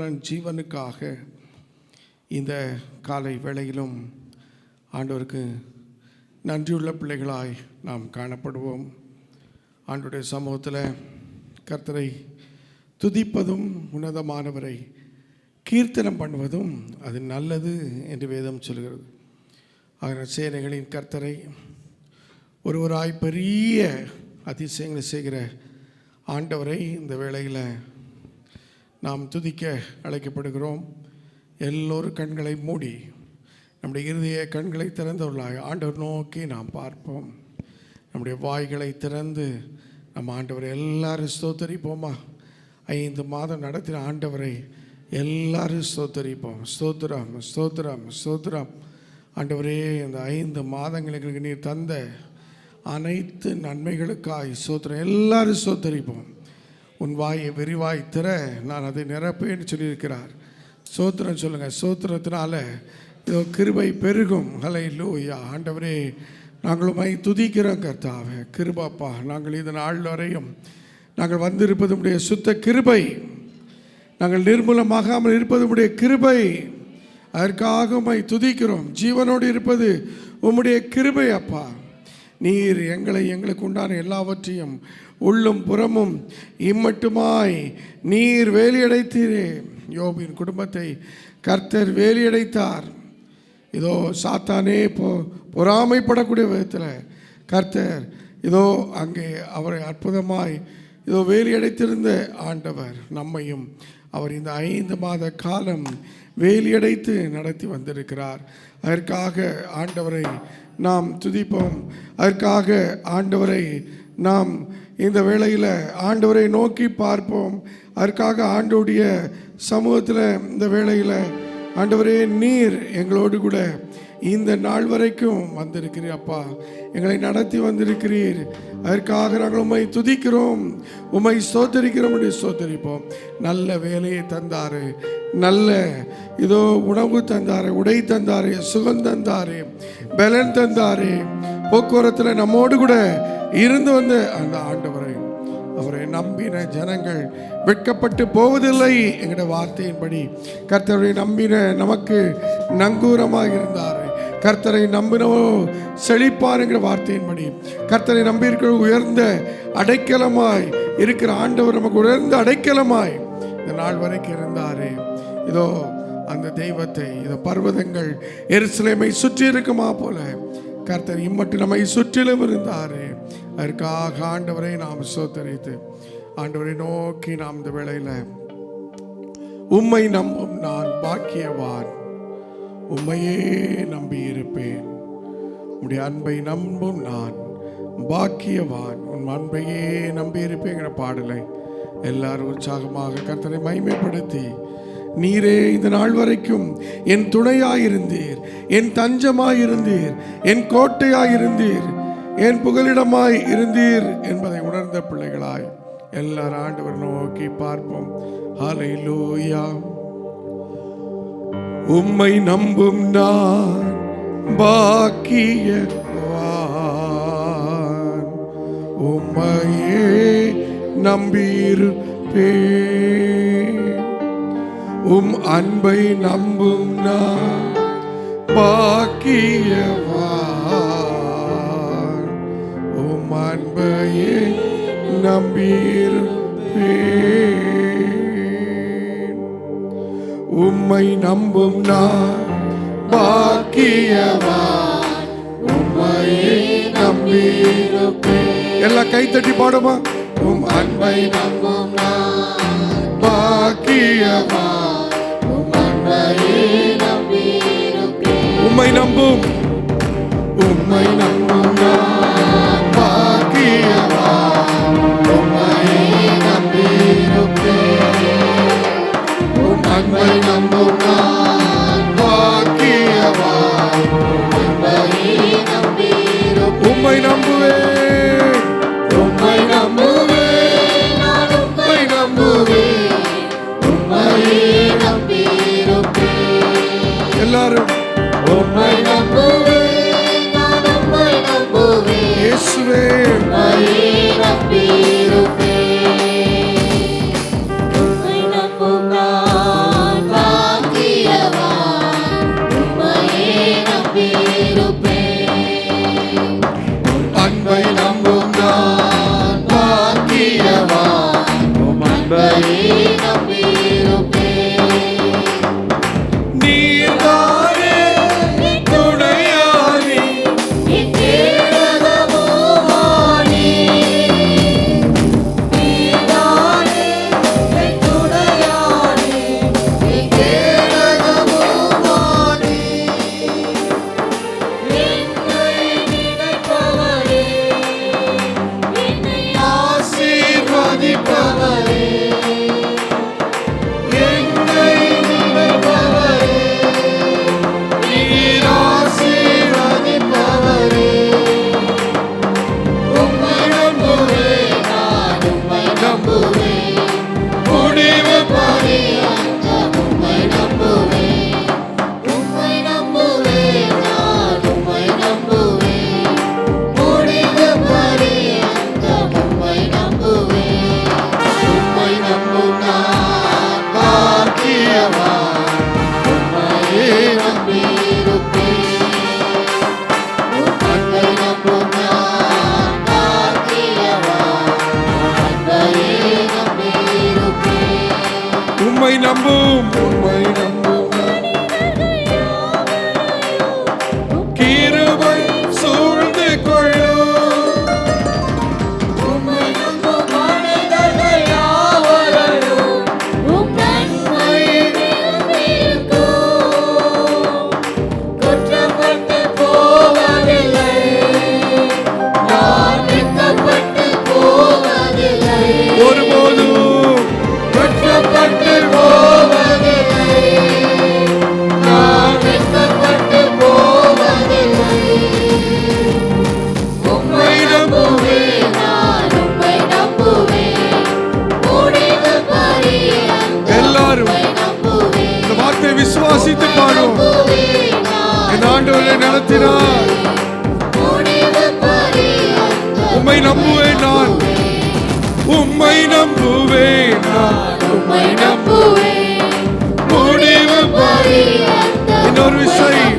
பலன் ஜீவனுக்காக இந்த காலை வேளையிலும் ஆண்டவருக்கு நன்றியுள்ள பிள்ளைகளாய் நாம் காணப்படுவோம். ஆண்டவருடைய சமூகத்தில் கர்த்தரை துதிப்பதும் உன்னதமானவரை கீர்த்தனம் பண்ணுவதும் அது நல்லது என்று வேதம் சொல்கிறது. அதனால் சேனைகளின் கர்த்தரை ஒருவராய் பெரிய அதிசயங்களை செய்கிற ஆண்டவரை இந்த வேளையில் நாம் துதிக்க அழைக்கப்படுகிறோம். எல்லோரும் கண்களை மூடி நம்முடைய இருதய கண்களை திறந்தவர்களாய் ஆண்டவர் நோக்கி நாம் பார்ப்போம். நம்முடைய வாய்களை திறந்து நம்ம ஆண்டவரை எல்லாரும் ஸ்தோத்தரிப்போமா. 5 மாதம் நடத்தின ஆண்டவரை எல்லாரும் ஸ்தோத்தரிப்போம். ஸ்தோத்திரம் ஸ்தோத்திரம் ஸ்தோத்திரம். ஆண்டவரே, இந்த 5 மாதங்களுக்கு நீர் தந்த அனைத்து நன்மைகளுக்காய் ஸ்தோத்திரம். எல்லாரும் ஸ்தோத்தரிப்போம். உன் வாயை விரிவாய் திற, நான் அதை நிரப்பேன்னு சொல்லியிருக்கிறார். ஸ்தோத்திரம் சொல்லுங்கள். ஸ்தோத்திரத்தினால இதோ கிருபை பெருகும். ஹல்லேலூயா. ஆண்டவரே, நாங்களும் துதிக்கிறோம் கர்த்தாவே. கிருபாப்பா, நாங்கள் இந்த நாள் வரையும் நாங்கள் வந்திருப்பது உடைய சுத்த கிருபை. நாங்கள் நிர்மூலமாகாமல் இருப்பது உடைய கிருபை. அதற்காக உம்மை துதிக்கிறோம். ஜீவனோடு இருப்பது உம்முடைய கிருபை அப்பா. நீர் எங்களுக்கு உண்டான எல்லாவற்றையும் உள்ளும் புறமும் இம்மட்டுமாய் நீர் வேலியடைத்தீரே. யோபின் குடும்பத்தை கர்த்தர் வேலியடைத்தார். இதோ சாத்தானே பொறாமைப்படக்கூடிய விதத்தில் கர்த்தர் இதோ அங்கே அவரை அற்புதமாய் இதோ வேலியடைத்திருந்த ஆண்டவர் நம்மையும் அவர் இந்த 5 மாத காலம் வேலியடைத்து நடத்தி வந்திருக்கிறார். அதற்காக ஆண்டவரை நாம் துதிப்போம். அதற்காக ஆண்டவரை நாம் இந்த வேளையில் ஆண்டவரை நோக்கி பார்ப்போம். அதற்காக ஆண்டவருடைய சமூகத்தில் இந்த வேளையில் ஆண்டவரே, நீர் எங்களோடு கூட இந்த நாள் வரைக்கும் வந்திருக்கிறீர் அப்பா. எங்களை நடத்தி வந்திருக்கிறீர். அதற்காக நாங்கள் உம்மை துதிக்கிறோம், உம்மை ஸ்தோத்தரிக்கிறோம், ஸ்தோத்தரிப்போம். நல்ல வேலையை தந்தாரு, நல்ல இதோ உணவு தந்தாரு, உடை தந்தாரு, சுகம் தந்தாரு, பலன் தந்தாரு. போக்குவரத்தில் நம்மோடு கூட இருந்து வந்த அந்த ஆண்டவரை, அவரை நம்பின ஜனங்கள் வெட்கப்பட்டு போவதில்லை என்கிற வார்த்தையின்படி கர்த்தரை நம்பின நமக்கு நங்கூரமாக இருந்தார். கர்த்தரை நம்பினவோ செழிப்பார் என்கிற வார்த்தையின்படி கர்த்தரை நம்பி இருக்கிற உயர்ந்த அடைக்கலமாய் இருக்கிற ஆண்டவர் நமக்கு உயர்ந்த அடைக்கலமாய் இந்த நாள் வரைக்கும் இருந்தாரே. இதோ அந்த தெய்வத்தை இதோ பர்வதங்கள் எருசலேமை சுற்றி இருக்குமா போல கர்த்தர் இம்மட்டு நம்மை சுற்றிலும் இருந்தாரே. அதற்காக ஆண்டவரை நாம் ஸ்தோத்தரித்து ஆண்டவரை நோக்கி நாம் இந்த வேளையில் உம்மை நம்பும் நான் பாக்கியவான், உம்மையே நம்பி இருப்பேன். உம்முடைய அன்பை நம்பும் நான் பாக்கியவான், உன் அன்பையே நம்பி இருப்பேங்கிற பாடலை எல்லாரும் உற்சாகமாக கர்த்தரை மகிமைப்படுத்தி, நீரே இந்த நாள் வரைக்கும் என் துணையாயிருந்தீர், என் தஞ்சமாயிருந்தீர், என் கோட்டையாயிருந்தீர், என் புகலிடமாய் இருந்தீர் என்பதை உணர்ந்த பிள்ளைகளாய் எல்லாரும் ஆண்டவர் நோக்கி பார்ப்போம். ஹல்லேலூயா. உம்மை நம்பும் நான் பாக்கியவான், உம்மையே நம்பியிருப்பேன். உம் அன்பை நம்பும் நான் பாக்கியவான், உம் அன்பையே நம்பியிருப்பேன். உம்மை நம்பும் நான் பாக்கியவான், உம்மையே நம்பியிருப்பேன். எல்லாம் கைத்தட்டி பாடுமா. உம் அன்பை நம்பும் நான் பாக்கியவான், உம் அன்பையே நம்பியிருப்பேன். உம்மை நம்பும், உம்மை நம்பும் நான் பாக்கியவான், உம்மையே நம்பியிருப்பேன். உம் அன்பை நம்பும் நான் பாக்கியவான், உம்மையே நம்பியிருப்பேன். உம்மை நம்புவேன், உம்மை நம்புவேன், நான் உம்மை நம்புவேன், உம்மையே நம்பியிருப்பேன். எல்லாரும் உம்மை நம்புவேன், நான் உம்மை நம்புவேன், இயேசுவே உம்மையே நம்பியிருப்பேன். உம்மை நம்பும் நான் நம்பும் கிருபை சூழ்ந்து கொள்ளும். ஒருபோதும் கஷ்டப்பட்டு போவதில்லை, நான் வெட்கப்பட்டு போவதில்லை. உம்மை நம்புவேன், நான் உம்மை நம்புவேன். முடிவு பரியந்தம் எல்லாரும் இந்த வார்த்தை விசுவாசித்து பாடும். என் ஆண்டவரை நடத்தினார். உம்மை நம்புவேன், நான் உம்மை நம்புவேன், நான் உம்மை நம்புவேன். முடிவு பரியந்தம் இன்னொரு விஷயம்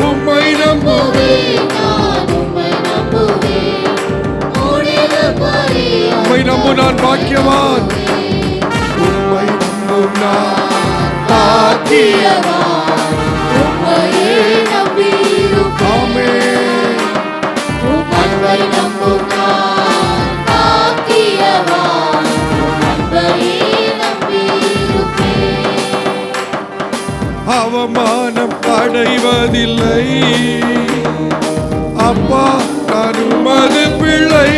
உம்மை நம்புவேன், நான் உம்மை நம்புவேன். முடிவு பரியந்தம் உம்மை நம்பு நான் பாக்கியவான். உம்மை நம்பும் நான் பாக்கியவான். உம்மையே நம்பியிருப்பேன். ஆமென். உம்மை நம்பும் அவமானம் அடைவதில்லை. அப்பா நான் உமது பிள்ளை.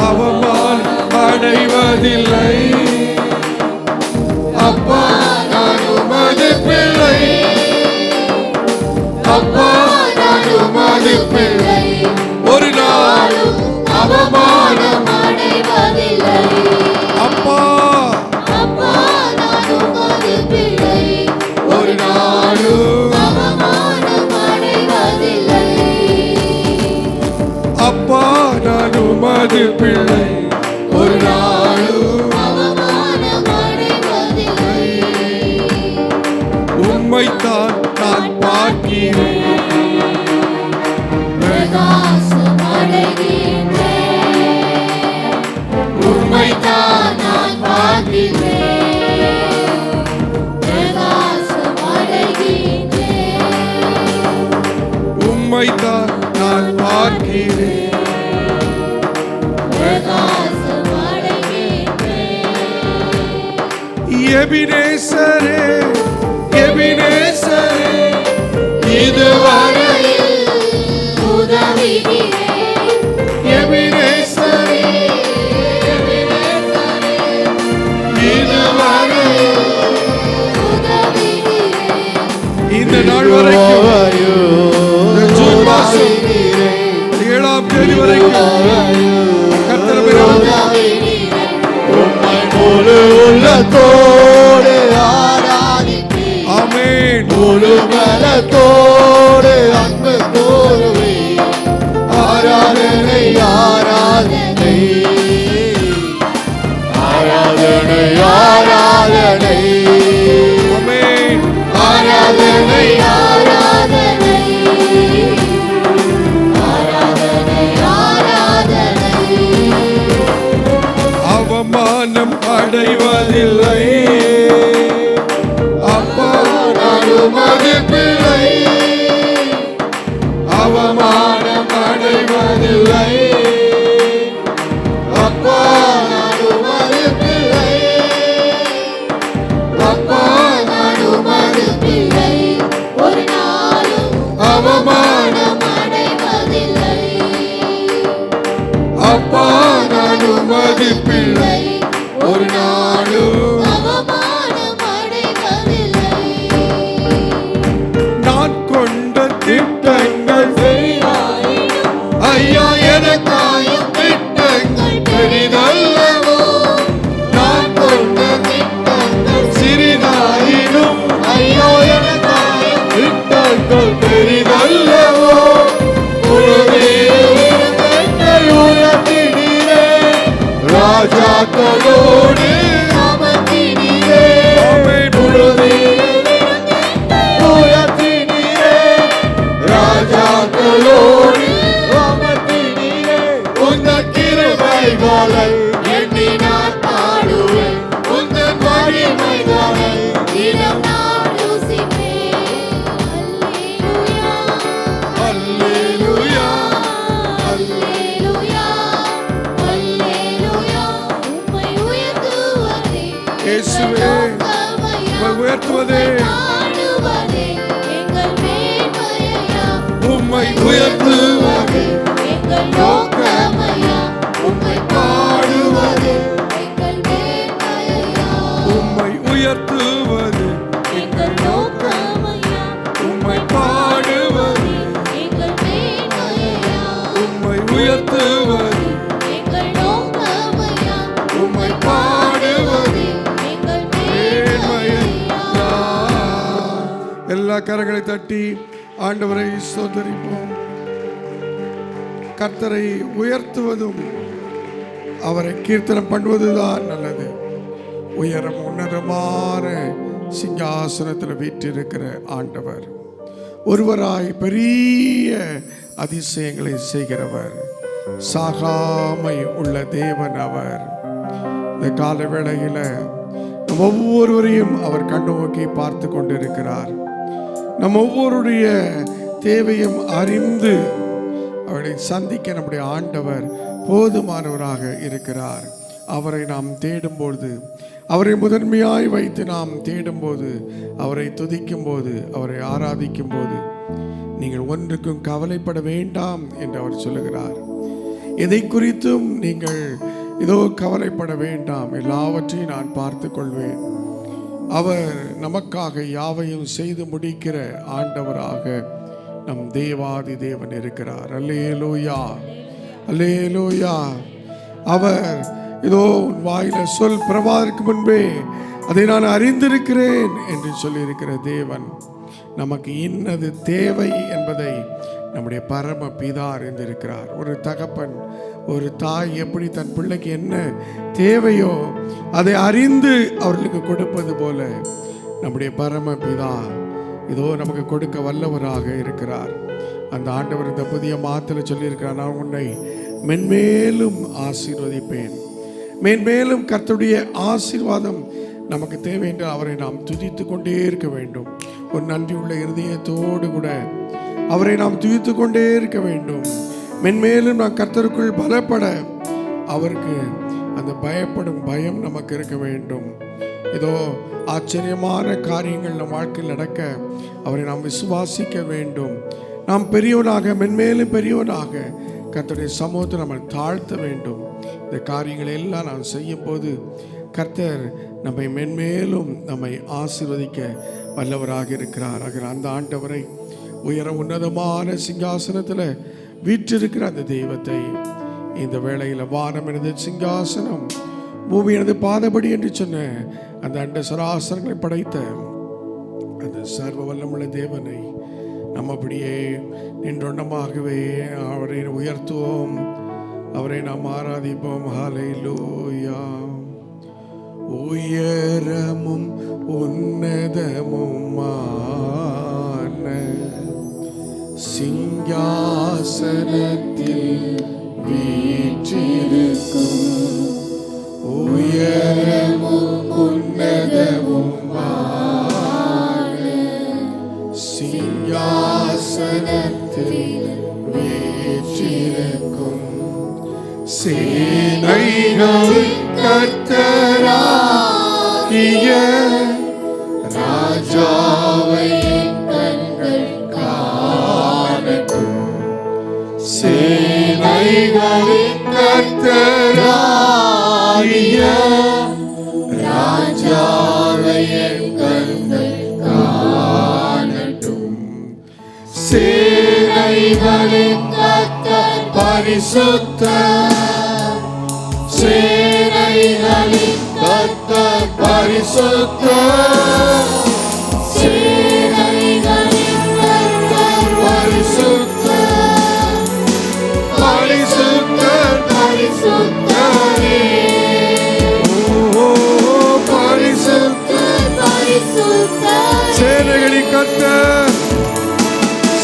அவமானம் அடைவதில்லை. அப்பா நான் உமது பிள்ளை. அப்பா நான் உமது பிள்ளை. ஒரு நாளும் அவமானம் அடைவதில்லை. அப்பா ஒரு நாளும் அவமானம் அடைவதில்லை. அப்பா நான் உமது பிள்ளை. ஒரு நாளும் அவமானம் அடைவதில்லை. உம்மைத்தான் நான் பார்க்கிறேன், பிரகாசம் அடைகின்றேன். உம்மைத்தான் நான் பார்க்கிறேன், உம்மைத்தான் நான் பார்க்கிறேன். எபினேசரே, எபினேசரே, இதுவரையில் உதவுகிறேன். எபினேசரே, எபினேசரே, இதுவரையில் உதவுகிறேன். இந்த நாள் வரைக்கும் ஜூன் மாசம் 7ஆம் தேதி வரைக்கும் உம்மை முழு உள்ளத்தோடு ஆராதிப்பேன். ஆமென். முழு பலத்தோடு அன்பு கூறுவேன். ஆராதனை ஆராதனை ஆராதனை ஆராதனை. ஆமென். ஆராதனை ஆராதனை ஆராதனை ஆராதனை. அவமானம் அடைவதில்லை. அப்பா நான் உமது பிள்ளை. அவமானம் அடைவதில்லை. அப்பா நான் உமது பிள்ளை. அப்பா நான் உமது பிள்ளை. ஒரு நாளும் அவமானம் அடைவதில்லை. அப்பா நான் உமது பிள்ளை. ஒரு நாளும் அவமானம் அடைவதில்லை. நான் கொண்ட திட்டங்கள் ஐயா எனக்காயும் திட்டங்கள் பெரிதல்லவோ. நான் கொண்ட திட்டங்கள் சிறிதாயினும் ஐயா எனக்காயும் திட்டங்கள் பெரிதல்லவோ. ராஜாக்களோடு அமர்த்தினீரே. ஆமென். உயர்த்தினீரே. ராஜா பாடுவதே உம்மை உயர்த்துவது எங்கள் நோக்கமையா. உம்மை பாடுவது உம்மை உயர்த்துவது எங்கள் நோக்கமையா. உம்மை பாடுவது உம்மை உயர்த்துவது எங்கள் நோக்கமையா. உம்மை பாடுவது மேன்மையா. எல்லா கரங்களை தட்டி ஆண்டவரை ஸ்தோத்திரிப்போம். கர்த்தரை உயர்த்துவதும் அவரை கீர்த்தனம் பண்ணுவதுதான் நல்லது. உயரம் உன்னதமான சிங்காசனத்தில் வீற்றிருக்கிற ஆண்டவர், ஒருவராய் பெரிய அதிசயங்களை செய்கிறவர், சாகாமை உள்ள தேவன் அவர். இந்த கால வேளையில் ஒவ்வொருவரையும் அவர் கண்ணோக்கி பார்த்து கொண்டிருக்கிறார். நம் ஒவ்வொருடைய தேவையும் அறிந்து அவரை சந்திக்க நம்முடைய ஆண்டவர் போதுமானவராக இருக்கிறார். அவரை நாம் தேடும்போது, அவரை முதன்மையாய் வைத்து நாம் தேடும்போது, அவரை துதிக்கும் போது, அவரை ஆராதிக்கும் போது நீங்கள் ஒன்றுக்கும் கவலைப்பட வேண்டாம் என்று அவர் சொல்லுகிறார். எதை குறித்தும் நீங்கள் இதோ கவலைப்பட வேண்டாம், எல்லாவற்றையும் நான் பார்த்து கொள்வேன். அவர் நமக்காக யாவையும் செய்து முடிக்கிற ஆண்டவராக நம் தேவாதி தேவன் இருக்கிறார். அல்லேலூயா, அல்லேலூயா. அவர் இதோ உன் வாயில சொல் பிரபாதற்கு முன்பே அதை நான் அறிந்திருக்கிறேன் என்று சொல்லியிருக்கிற தேவன் நமக்கு இன்னது தேவை என்பதை நம்முடைய பரம பிதா அறிந்திருக்கிறார். ஒரு தகப்பன், ஒரு தாய் எப்படி தன் பிள்ளைக்கு என்ன தேவையோ அதை அறிந்து அவர்களுக்கு கொடுப்பது போல நம்முடைய பரம பிதா இதோ நமக்கு கொடுக்க வல்லவராக இருக்கிறார். அந்த ஆண்டவர் இந்த புதிய மாதத்தில் சொல்லியிருக்கிறார், நான் உன்னை மென்மேலும் ஆசீர்வதிப்பேன். மேன்மேலும் கர்த்தருடைய ஆசீர்வாதம் நமக்கு தேவை என்று அவரை நாம் துதித்து கொண்டே இருக்க வேண்டும். ஒரு நன்றியுள்ள இருதயத்தோடு கூட அவரை நாம் துதித்து கொண்டே இருக்க வேண்டும். மென்மேலும் நாம் கர்த்தருக்குள் பலப்பட அவருக்கு அந்த பயப்படும் பயம் நமக்கு இருக்க வேண்டும். இதோ ஆச்சரியமான காரியங்கள் நம் வாழ்க்கையில் நடக்க அவரை நாம் விசுவாசிக்க வேண்டும். நாம் பெரியவனாக, மென்மேலும் பெரியவனாக கர்த்தருடைய சமூகத்தை நம்ம தாழ்த்த வேண்டும். இந்த காரியங்களை எல்லாம் நாம் செய்யும் போது கர்த்தர் நம்மை மென்மேலும் நம்மை ஆசீர்வதிக்க வல்லவராக இருக்கிறார். அந்த ஆண்டவரை உயர உன்னதமான சிங்காசனத்தில் வீற்றிருக்கிற அந்த தெய்வத்தை இந்த வேளையில் வானம் எனது சிங்காசனம், பூமி எனது பாதபடி என்று சொன்ன அந்த அண்ட சராசரங்களை படைத்த அந்த சர்வ வல்லமுள்ள தேவனை நம்ம அப்படியே நின்றொண்டமாகவே அவரை உயர்த்துவோம், அவரை நாம் ஆராதிப்போம். ஹல்லேலூயா. உயரமும் உன்னதமுமான சிங்காசனத்தில் வீற்றிருக்கும், உயரமும் உன்னதமுமான சிங்காசனத்தில் வீற்றிருக்கும் சேனைகளின் கர்த்தராகிய ராஜாவை கண்கள் காணட்டும். சேனைகளின் கர்த்தராகிய ராஜாவை கண்கள் காணட்டும். சேனைகளின் கர்த்தர் பரிசுத்தர், சேனைகளின் கர்த்தர் பரிசுத்தர், சேனைகளின் கர்த்தர் பரிசுத்தர், பரிசுத்தர் பரிசுத்தரே, ஓ பரிசுத்தர் பரிசுத்தர். சேனைகளின் கர்த்தர்,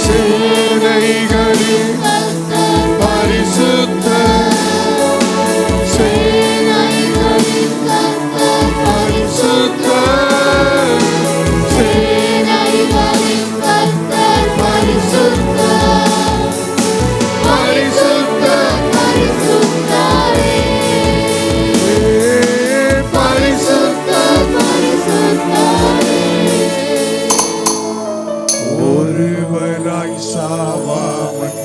சேனைகளின் கர்த்தர் பரிசுத்தர், சாவாமல்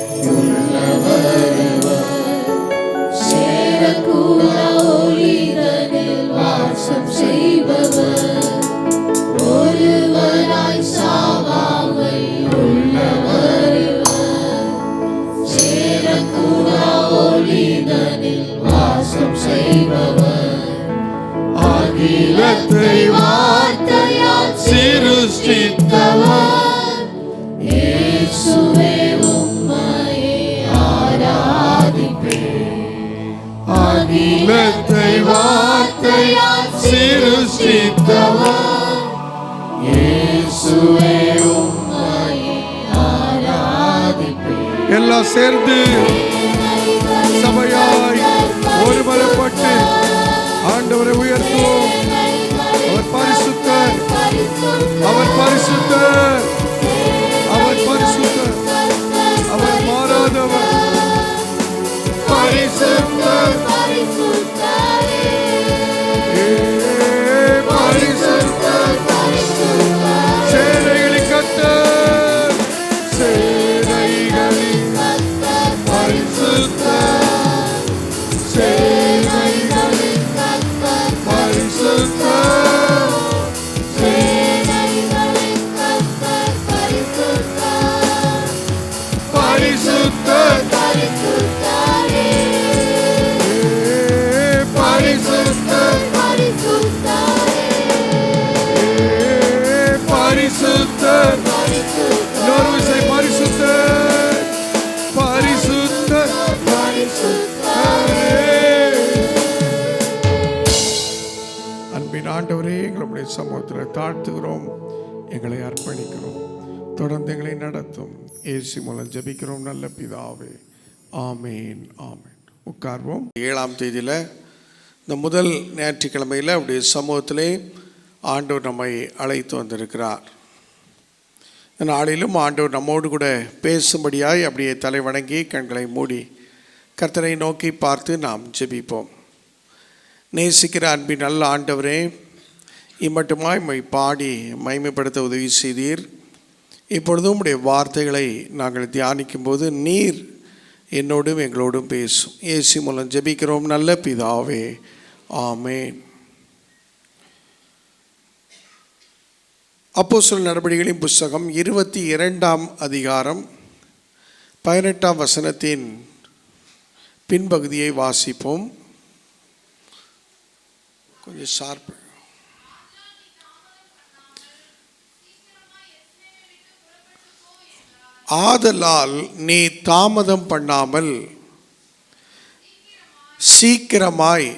சேரக்கூடா ஒளிதனில் வாசம் செய்பவர், ஒருவராய் சாவாமல் உள்ளவர் இவர். சேரக்கூடா ஒளிதனில் வாசம் செய்பவர், அகிலத்தை வார்த்தையால் சிருஷ்டித்தவர். இயேசுவே உம்மையே ஆராதிப்பேன். அகிலத்தை வார்த்தையால் சிருஷ்டித்தவர். இயேசுவே உம்மையே ஆராதிப்பேன். எல்லாம் சேர்ந்து சபையாய் ஒருமனப்பட்டு ஆண்டவரை உயர்த்துவோம். அவர் பரிசுத்தர், அவர் பரிசுத்தர், அவர் பரிசுத்தர், அவர் மாறாதவர். பரிசுத்தர், பரிசுத்தர், சேனைகளின் கர்த்தர், சேனைகளின் பரிசுத்தர், சேனைகளின் பரிசுத்தர், பரிசுத்தர், பரிசுத்தர், பரிசுத்தர். இன்னொரு விசை பரிசுத்தர், பரிசுத்தர், பரிசுத்தரே. அன்பின் ஆண்டவரே, எங்களுடைய சமூகத்தில் தாழ்த்துகிறோம், எங்களை அர்ப்பணிக்கிறோம். தொடர்ந்து எங்களை நடத்தும். இயேசு மூலம் ஜெபிக்கிறோம் நல்ல பிதாவே, ஆமேன், ஆமேன். உட்கார்வோம். 7ஆம் தேதியில் இந்த முதல் ஞாயிற்றுக்கிழமையில் அப்படியே சமூகத்திலே ஆண்டவர் நம்மை அழைத்து வந்திருக்கிறார். இந்த நாளிலும் ஆண்டவர் நம்மோடு கூட பேசும்படியாய் அப்படியே தலை வணங்கி கண்களை மூடி கர்த்தரை நோக்கி பார்த்து நாம் ஜெபிப்போம். நேசிக்கிற அன்பின் நல்ல ஆண்டவரே, இம்மட்டுமாய் மை பாடி மகிமைப்படுத்த உதவி செய்தீர். இப்பொழுதும் உடைய வார்த்தைகளை நாங்கள் தியானிக்கும் போது நீர் என்னோடும் எங்களோடும் பேசும். இயேசு மூலம் ஜெபிக்கிறோம் நல்ல பிதாவே, ஆமேன். அப்போஸ்தலர் நடபடிகளின் புஸ்தகம் 22ஆம் அதிகாரம் 18ஆம் வசனத்தின் பின்பகுதியை வாசிப்போம். கொஞ்சம் ஷார்ப். ஆதலால் நீ தாமதம் பண்ணாமல் சீக்கிரமாய்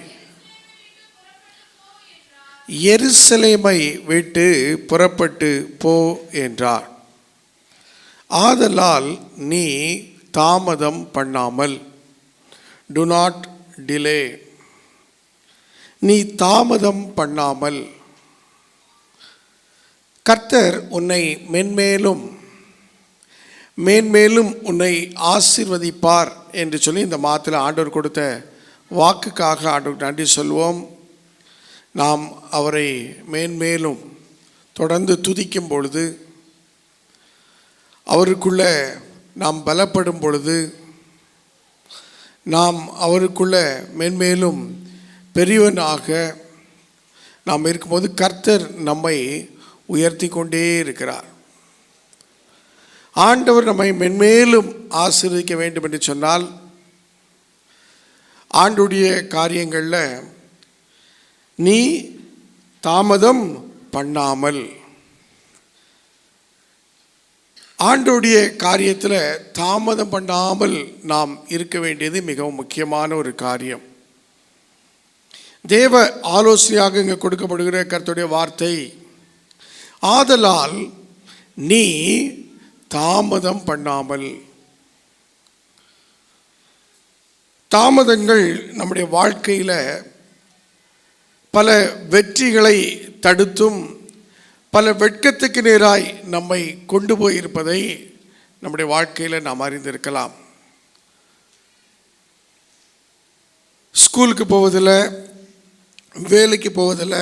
எருசலேமை விட்டு புறப்பட்டு போ என்றார். ஆதலால் நீ தாமதம் பண்ணாமல், டு நாட் டிலே, நீ தாமதம் பண்ணாமல். கர்த்தர் உன்னை மென்மேலும் மேன்மேலும் உன்னை ஆசீர்வதிப்பார் என்று சொல்லி இந்த மாதத்தில் ஆண்டவர் கொடுத்த வாக்குக்காக ஆண்டவருக்கு நன்றி சொல்வோம். நாம் அவரை மேன்மேலும் தொடர்ந்து துதிக்கும் பொழுது, அவருக்குள்ள நாம் பலப்படும் பொழுது, நாம் அவருக்குள்ள மேன்மேலும் பெரியவனாக நாம் இருக்கும்போது கர்த்தர் நம்மை உயர்த்தி கொண்டே இருக்கிறார். ஆண்டவர் நம்மை மென்மேலும் ஆசீர்வதிக்க வேண்டும் என்று சொன்னால், ஆண்டுடைய காரியங்களில் நீ தாமதம் பண்ணாமல், ஆண்டுடைய காரியத்தில் தாமதம் பண்ணாமல் நாம் இருக்க வேண்டியது மிகவும் முக்கியமான ஒரு காரியம். தேவ ஆலோசனையாக இங்கே கொடுக்கப்படுகிற கர்த்தருடைய வார்த்தை, ஆதலால் நீ தாமதம் பண்ணாமல். தாமதங்கள் நம்முடைய வாழ்க்கையில் பல வெற்றிகளை தடுத்தும் பல வெட்கத்துக்கு நேராய் நம்மை கொண்டு போயிருப்பதை நம்முடைய வாழ்க்கையில் நாம் அறிந்திருக்கலாம். ஸ்கூலுக்கு போவதில், வேலைக்கு போவதில்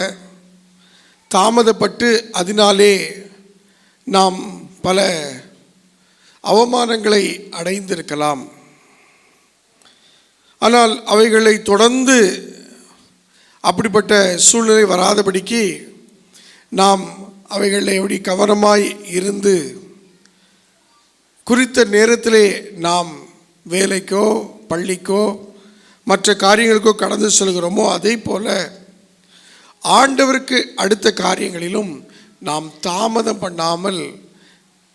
தாமதப்பட்டு அதனாலே நாம் பல அவமானங்களை அடைந்திருக்கலாம். ஆனால் அவைகளை தொடர்ந்து அப்படிப்பட்ட சூழ்நிலை வராதபடிக்கு நாம் அவைகளில் எப்படி கவனமாய் இருந்து குறித்த நேரத்திலே நாம் வேலைக்கோ பள்ளிக்கோ மற்ற காரியங்களுக்கோ கடந்து செல்கிறோமோ அதே போல ஆண்டவருக்கு அடுத்த காரியங்களிலும் நாம் தாமதம் பண்ணாமல்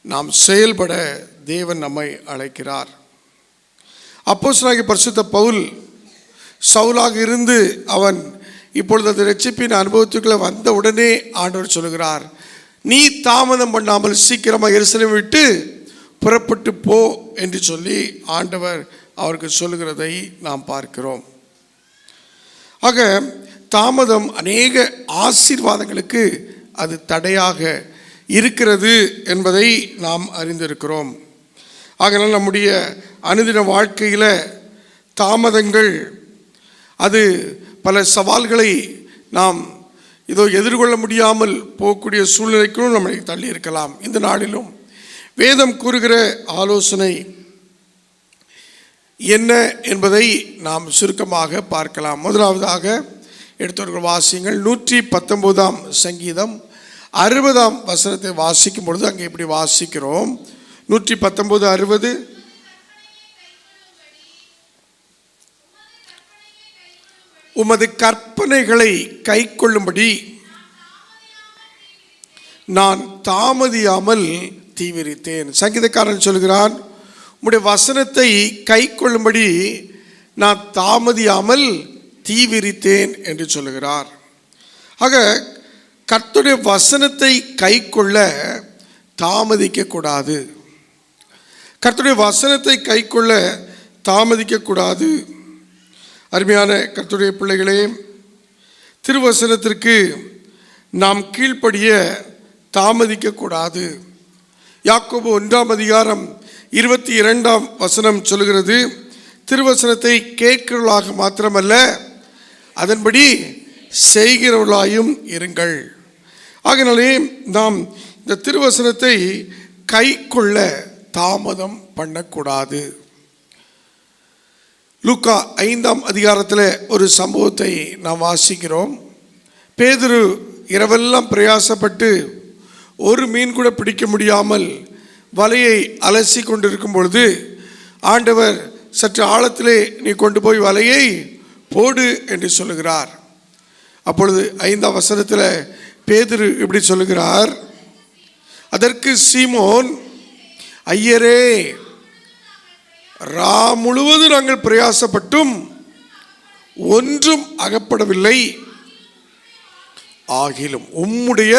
நாம் செயல்பட தேவன் நம்மை அழைக்கிறார். அப்போஸ்தலனாகிய பரிசுத்த பவுல் சவுலாக இருந்து அவன் இப்பொழுது அந்த இரட்சிப்பின் அனுபவத்துக்குள்ளே வந்த உடனே ஆண்டவர் சொல்கிறார், நீ தாமதம் பண்ணாமல் சீக்கிரமாக எருசலேமை விட்டு புறப்பட்டு போ என்று சொல்லி ஆண்டவர் அவருக்கு சொல்லுகிறதை நாம் பார்க்கிறோம். ஆக தாமதம் அநேக ஆசீர்வாதங்களுக்கு அது தடையாக இருக்கிறது என்பதை நாம் அறிந்திருக்கிறோம். ஆகையால் நம்முடைய அனுதின வாழ்க்கையில் தாமதங்கள் அது பல சவால்களை நாம் எதிர்கொள்ள முடியாமல் போகக்கூடிய சூழ்நிலைக்கும் நம்மை தள்ளி இருக்கலாம். இந்த நாளிலும் வேதம் கூறுகிற ஆலோசனை என்ன என்பதை நாம் சுருக்கமாக பார்க்கலாம். முதலாவதாக எடுத்தவர்கள் வாசியுங்கள். 119ஆம் சங்கீதம் 60ஆம் வசனத்தை வாசிக்கும் பொழுது அங்கே இப்படி வாசிக்கிறோம். 119:60. உமது கற்பனைகளை கை கொள்ளும்படி நான் தாமதியாமல் தீவிரித்தேன். சங்கீதக்காரன் சொல்கிறான், உம்முடைய வசனத்தை கை கொள்ளும்படி நான் தாமதியாமல் தீவிரித்தேன் என்று சொல்லுகிறார். ஆக கர்த்தருடைய வசனத்தை கை கொள்ள தாமதிக்கக்கூடாது. கர்த்தருடைய வசனத்தை கை கொள்ள தாமதிக்கக்கூடாது. அருமையான கர்த்தருடைய பிள்ளைகளே, திருவசனத்திற்கு நாம் கீழ்ப்படிய தாமதிக்கக்கூடாது. யாக்கோபு 1ஆம் அதிகாரம் 22ஆம் வசனம் சொல்கிறது, திருவசனத்தை கேட்கிறவர்களாக மாத்திரமல்ல அதன்படி செய்கிறவர்களாயும் இருங்கள். ஆகையினாலே நாம் இந்த திருவசனத்தை கை கொள்ள தாமதம் பண்ணக்கூடாது. லூக்கா 5ஆம் அதிகாரத்தில் ஒரு சம்பவத்தை நாம் வாசிக்கிறோம். பேதுரு இரவெல்லாம் பிரயாசப்பட்டு ஒரு மீன் கூட பிடிக்க முடியாமல் வலையை அலசி கொண்டிருக்கும் பொழுது ஆண்டவர் சற்று ஆழத்திலே நீ கொண்டு போய் வலையை போடு என்று சொல்லுகிறார். அப்பொழுது 5ஆம் வசனத்தில் பேதுரு இப்படி சொல்லுகிறார், அதற்கு சீமோன், ஐயரே, ரா முழுவதும் நாங்கள் பிரயாசப்பட்டும் ஒன்றும் அகப்படவில்லை, ஆகிலும் உம்முடைய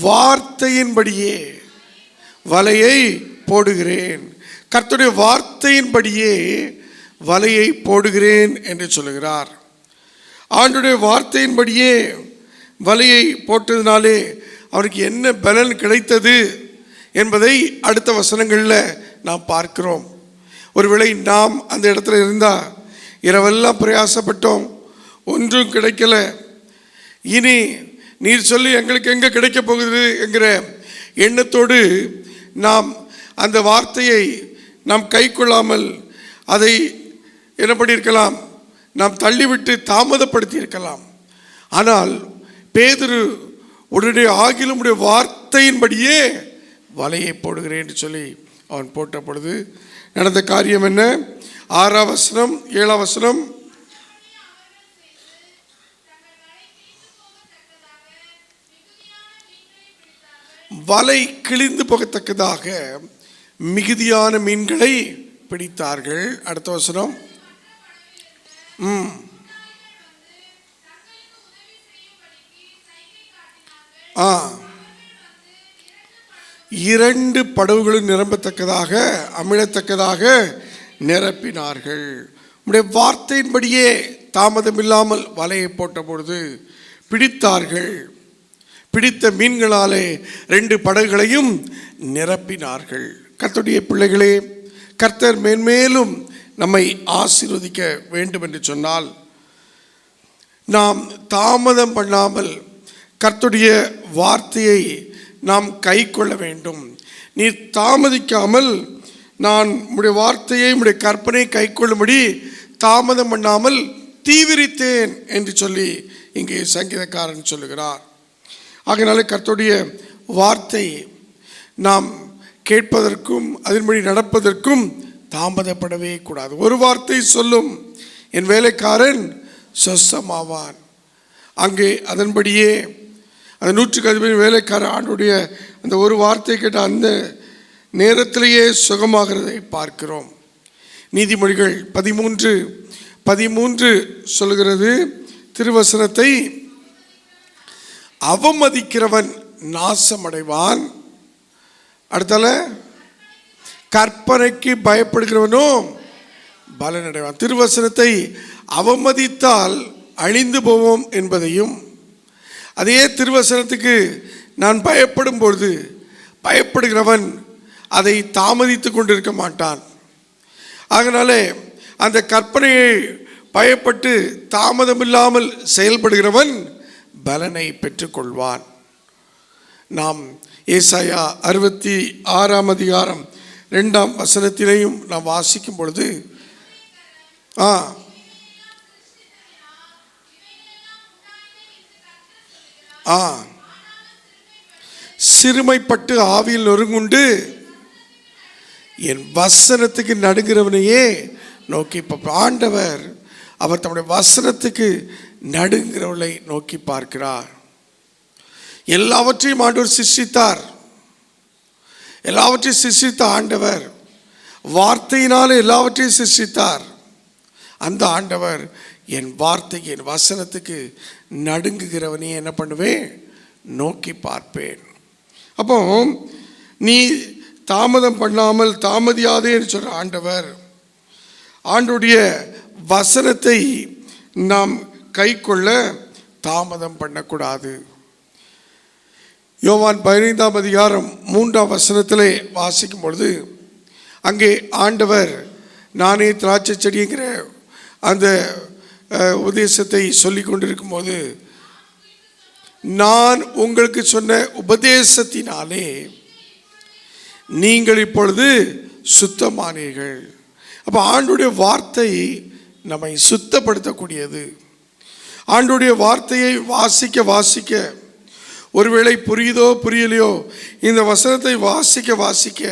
வார்த்தையின்படியே வலையை போடுகிறேன். கர்த்தருடைய வார்த்தையின்படியே வலையை போடுகிறேன் என்று சொல்லுகிறார். ஆண்டவருடைய வார்த்தையின்படியே வலையை போட்டதினாலே அவருக்கு என்ன பலன் கிடைத்தது என்பதை அடுத்த வசனங்களில் நாம் பார்க்கிறோம். ஒருவேளை நாம் அந்த இடத்துல இருந்தால், இரவெல்லாம் பிரயாசப்பட்டோம், ஒன்றும் கிடைக்கல, இனி நீர் சொல்லி எங்களுக்கு எங்கே கிடைக்க போகுது என்கிற எண்ணத்தோடு நாம் அந்த வார்த்தையை நாம் கை கொள்ளாமல் அதை என்ன பண்ணியிருக்கலாம், நாம் தள்ளிவிட்டு தாமதப்படுத்தி இருக்கலாம். ஆனால் பேதுரு உடனே ஆகிலும் உடைய வார்த்தையின்படியே வலையை போடுகிறேன் என்று சொல்லி அவன் போட்ட பொழுது நடந்த காரியம் என்ன? 6ஆம் வசனம் 7ஆம் வசனம், வலை கிழிந்து போகத்தக்கதாக மிகுதியான மீன்களை பிடித்தார்கள். அடுத்த வசனம், இரண்டு படகுகளும் நிரம்பத்தக்கதாக அமிழத்தக்கதாக நிரப்பினார்கள். உடைய வார்த்தையின்படியே தாமதம் இல்லாமல் வலையை போட்ட பொழுது பிடித்தார்கள். பிடித்த மீன்களாலே 2 படகுகளையும் நிரப்பினார்கள். கர்த்தருடைய பிள்ளைகளே, கர்த்தர் மேன்மேலும் நம்மை ஆசீர்வதிக்க வேண்டும் என்று சொன்னால் நாம் தாமதம் பண்ணாமல் கர்த்தருடைய வார்த்தையை நாம் கை கொள்ள வேண்டும். நீர் தாமதிக்காமல் நான் உம்முடைய வார்த்தையை உம்முடைய கற்பனை கை கொள்ளும்படி தாமதம் பண்ணாமல் தீவிரித்தேன் என்று சொல்லி இங்கே சங்கீதக்காரன் சொல்லுகிறார். ஆகையினால கர்த்தருடைய வார்த்தை நாம் கேட்பதற்கும் அதன்படி நடப்பதற்கும் தாமதப்படவே கூடாது. ஒரு வார்த்தை சொல்லும், என் வேலைக்காரன் சொஸ்தமாவான். அங்கே அதன்படியே அந்த 100க்கு அதிபதி வேலைக்காரன் ஆண்டுடைய அந்த ஒரு வார்த்தை கேட்ட அந்த நேரத்திலேயே சுகமாகிறதை பார்க்கிறோம். நீதிமொழிகள் 13:13 சொல்கிறது, திருவசனத்தை அவமதிக்கிறவன் நாசமடைவான். அடுத்தால கற்பனைக்கு பயப்படுகிறவனோ பலனடைவான். திருவசனத்தை அவமதித்தால் அழிந்து போவோம் என்பதையும், அதே திருவசனத்துக்கு நான் பயப்படும் பொழுது பயப்படுகிறவன் அதை தாமதித்து கொண்டிருக்க மாட்டான். அதனாலே அந்த கற்பனையை பயப்பட்டு தாமதமில்லாமல் செயல்படுகிறவன் பலனை பெற்றுக்கொள்வான். நாம் ஏசாயா 66 அதிகாரம் 2ஆம் வசனத்திலேயும் நாம் வாசிக்கும் பொழுது சிறுமைப்பட்டு ஆவியில் நொறுங்குண்டு என் வசனத்துக்கு நடுங்கிறவனையே நோக்கி, இப்போ ஆண்டவர் அவர் தம்முடைய வசனத்துக்கு நடுங்கிறவளை நோக்கி பார்க்கிறார். எல்லாவற்றையும் ஆண்டவர் சிருஷ்டித்தார். எல்லாவற்றையும் சிருஷ்டித்த ஆண்டவர் வார்த்தையினால எல்லாவற்றையும் சிருஷ்டித்தார். அந்த ஆண்டவர் என் வார்த்தைக்கு என் வசனத்துக்கு நடுங்குகிறவனே என்ன பண்ணுவேன், நோக்கி பார்ப்பேன். அப்போ நீ தாமதம் பண்ணாமல் தாமதியாதே என்று சொல்ற ஆண்டவர், ஆண்டுடைய வசனத்தை நாம் கை கொள்ள தாமதம் பண்ணக்கூடாது. யோவான் 15ஆம் அதிகாரம் 3ஆம் வசனத்திலே வாசிக்கும் பொழுது அங்கே ஆண்டவர் நானே திராட்சை செடிங்கிற அந்த உபதேசத்தை சொல்லி கொண்டிருக்கும் போது, நான் உங்களுக்கு சொன்ன உபதேசத்தினாலே நீங்கள் இப்பொழுது சுத்தமானீர்கள். அப்போ ஆண்டுடைய வார்த்தை நம்மை சுத்தப்படுத்தக்கூடியது. ஆண்டுடைய வார்த்தையை வாசிக்க வாசிக்க, ஒருவேளை புரியுதோ புரியலையோ, இந்த வசனத்தை வாசிக்க வாசிக்க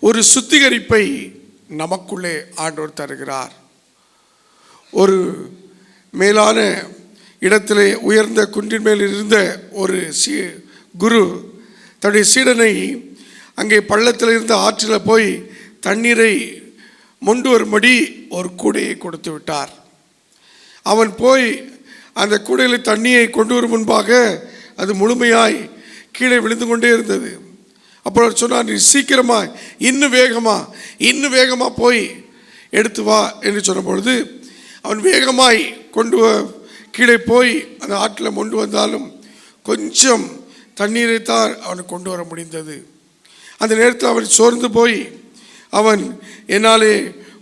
ஒரு சுத்திகரிப்பை நமக்குள்ளே ஆண்டவர் தருகிறார். ஒரு மேலான இடத்திலே உயர்ந்த குன்றின் மேல் இருந்த ஒரு குரு தன்னுடைய சீடனை அங்கே பள்ளத்தில் இருந்த ஆற்றில் போய் தண்ணீரை மொண்டு வரும்படி ஒரு கூடையை கொடுத்து விட்டார். அவன் போய் அந்த கூடையில் தண்ணியை கொண்டு வரும் முன்பாக அது முழுமையாய் கீழே விழுந்து கொண்டே இருந்தது. அப்புறம் சொன்னார், நீ சீக்கிரமாக இன்னும் வேகமாக போய் எடுத்து வா என்று சொன்ன பொழுது அவன் வேகமாய் கீழே போய் அந்த ஆற்றில் கொண்டு வந்தாலும் கொஞ்சம் தண்ணீரை தான் அவனுக்கு கொண்டு வர முடிந்தது. அந்த நேரத்தில் அவன் சோர்ந்து போய் அவன் என்னாலே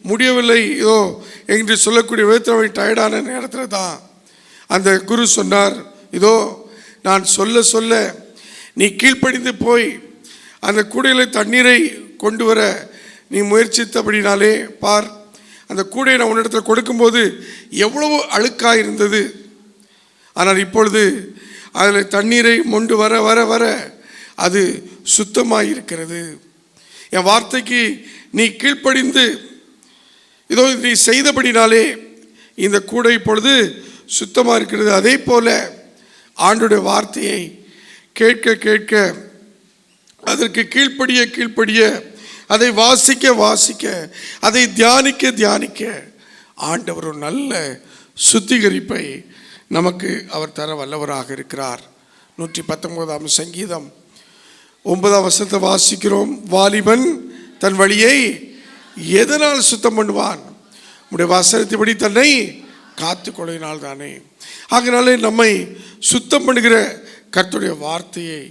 முடியவில்லை இதோ என்று சொல்லக்கூடிய விதத்தில் அவன் டயர்டான நேரத்தில் தான் அந்த குரு சொன்னார், இதோ நான் சொல்ல சொல்ல நீ கீழ்ப்படிந்து போய் அந்த கூடையில் தண்ணீரை கொண்டு வர நீ முயற்சித்தபடினாலே பார், அந்த கூடையை நான் உன்னிடத்தில் கொடுக்கும்போது எவ்வளவு அழுக்காக இருந்தது. ஆனால் இப்பொழுது அதில் தண்ணீரை மொண்டு வர வர வர அது சுத்தமாக இருக்கிறது. என் வார்த்தைக்கு நீ கீழ்ப்படிந்து இதோ நீ செய்தபடினாலே இந்த கூடை இப்பொழுது சுத்தமாக இருக்கிறது. அதே போல ஆண்டுடைய வார்த்தையை கேட்க கேட்க அதற்கு கீழ்ப்படிய அதை வாசிக்க வாசிக்க அதை தியானிக்க தியானிக்க ஆண்டவர் ஒரு நல்ல சுத்திகரிப்பை நமக்கு அவர் தர வல்லவராக இருக்கிறார். 119ஆம் சங்கீதம் 9ஆம் வசனத்தை வாசிக்கிறோம். வாலிபன் தன் வழியை எதனால் சுத்தம் பண்ணுவான், உடைய வசனத்தைப்படி தன்னை காத்து கொள்ளினால் தானே. ஆகையினாலே நம்மை சுத்தம் பண்ணுகிற கர்த்தருடைய வார்த்தையை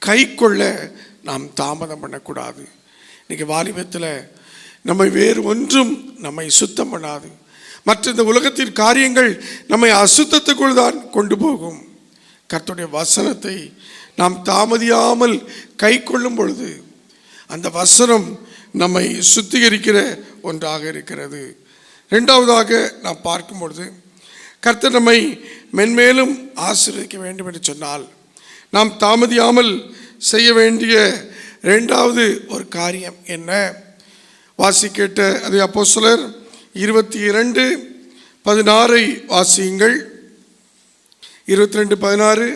கை கொள்ள நாம் தாமதம் பண்ணக்கூடாது. இன்றைக்கி வாலிபத்தில் நம்மை வேறு ஒன்றும் நம்மை சுத்தம் பண்ணாது. மற்ற இந்த உலகத்தின் காரியங்கள் நம்மை அசுத்தத்துக்குள் தான் கொண்டு போகும். கர்த்தருடைய வசனத்தை நாம் தாமதியாமல் கை கொள்ளும் பொழுது அந்த வசனம் நம்மை சுத்திகரிக்கிற ஒன்றாக இருக்கிறது. இரண்டாவதாக நாம் பார்க்கும் பொழுது கர்த்தர் நம்மை மென்மேலும் ஆசீர்வதிக்க வேண்டும் என்று சொன்னால் நாம் தாமதியாமல் செய்ய வேண்டிய இரண்டாவது ஒரு காரியம் என்ன? வாசிக்கேட்ட அது அப்போஸ்தலர் 22:16 வாசியுங்கள். 22:16.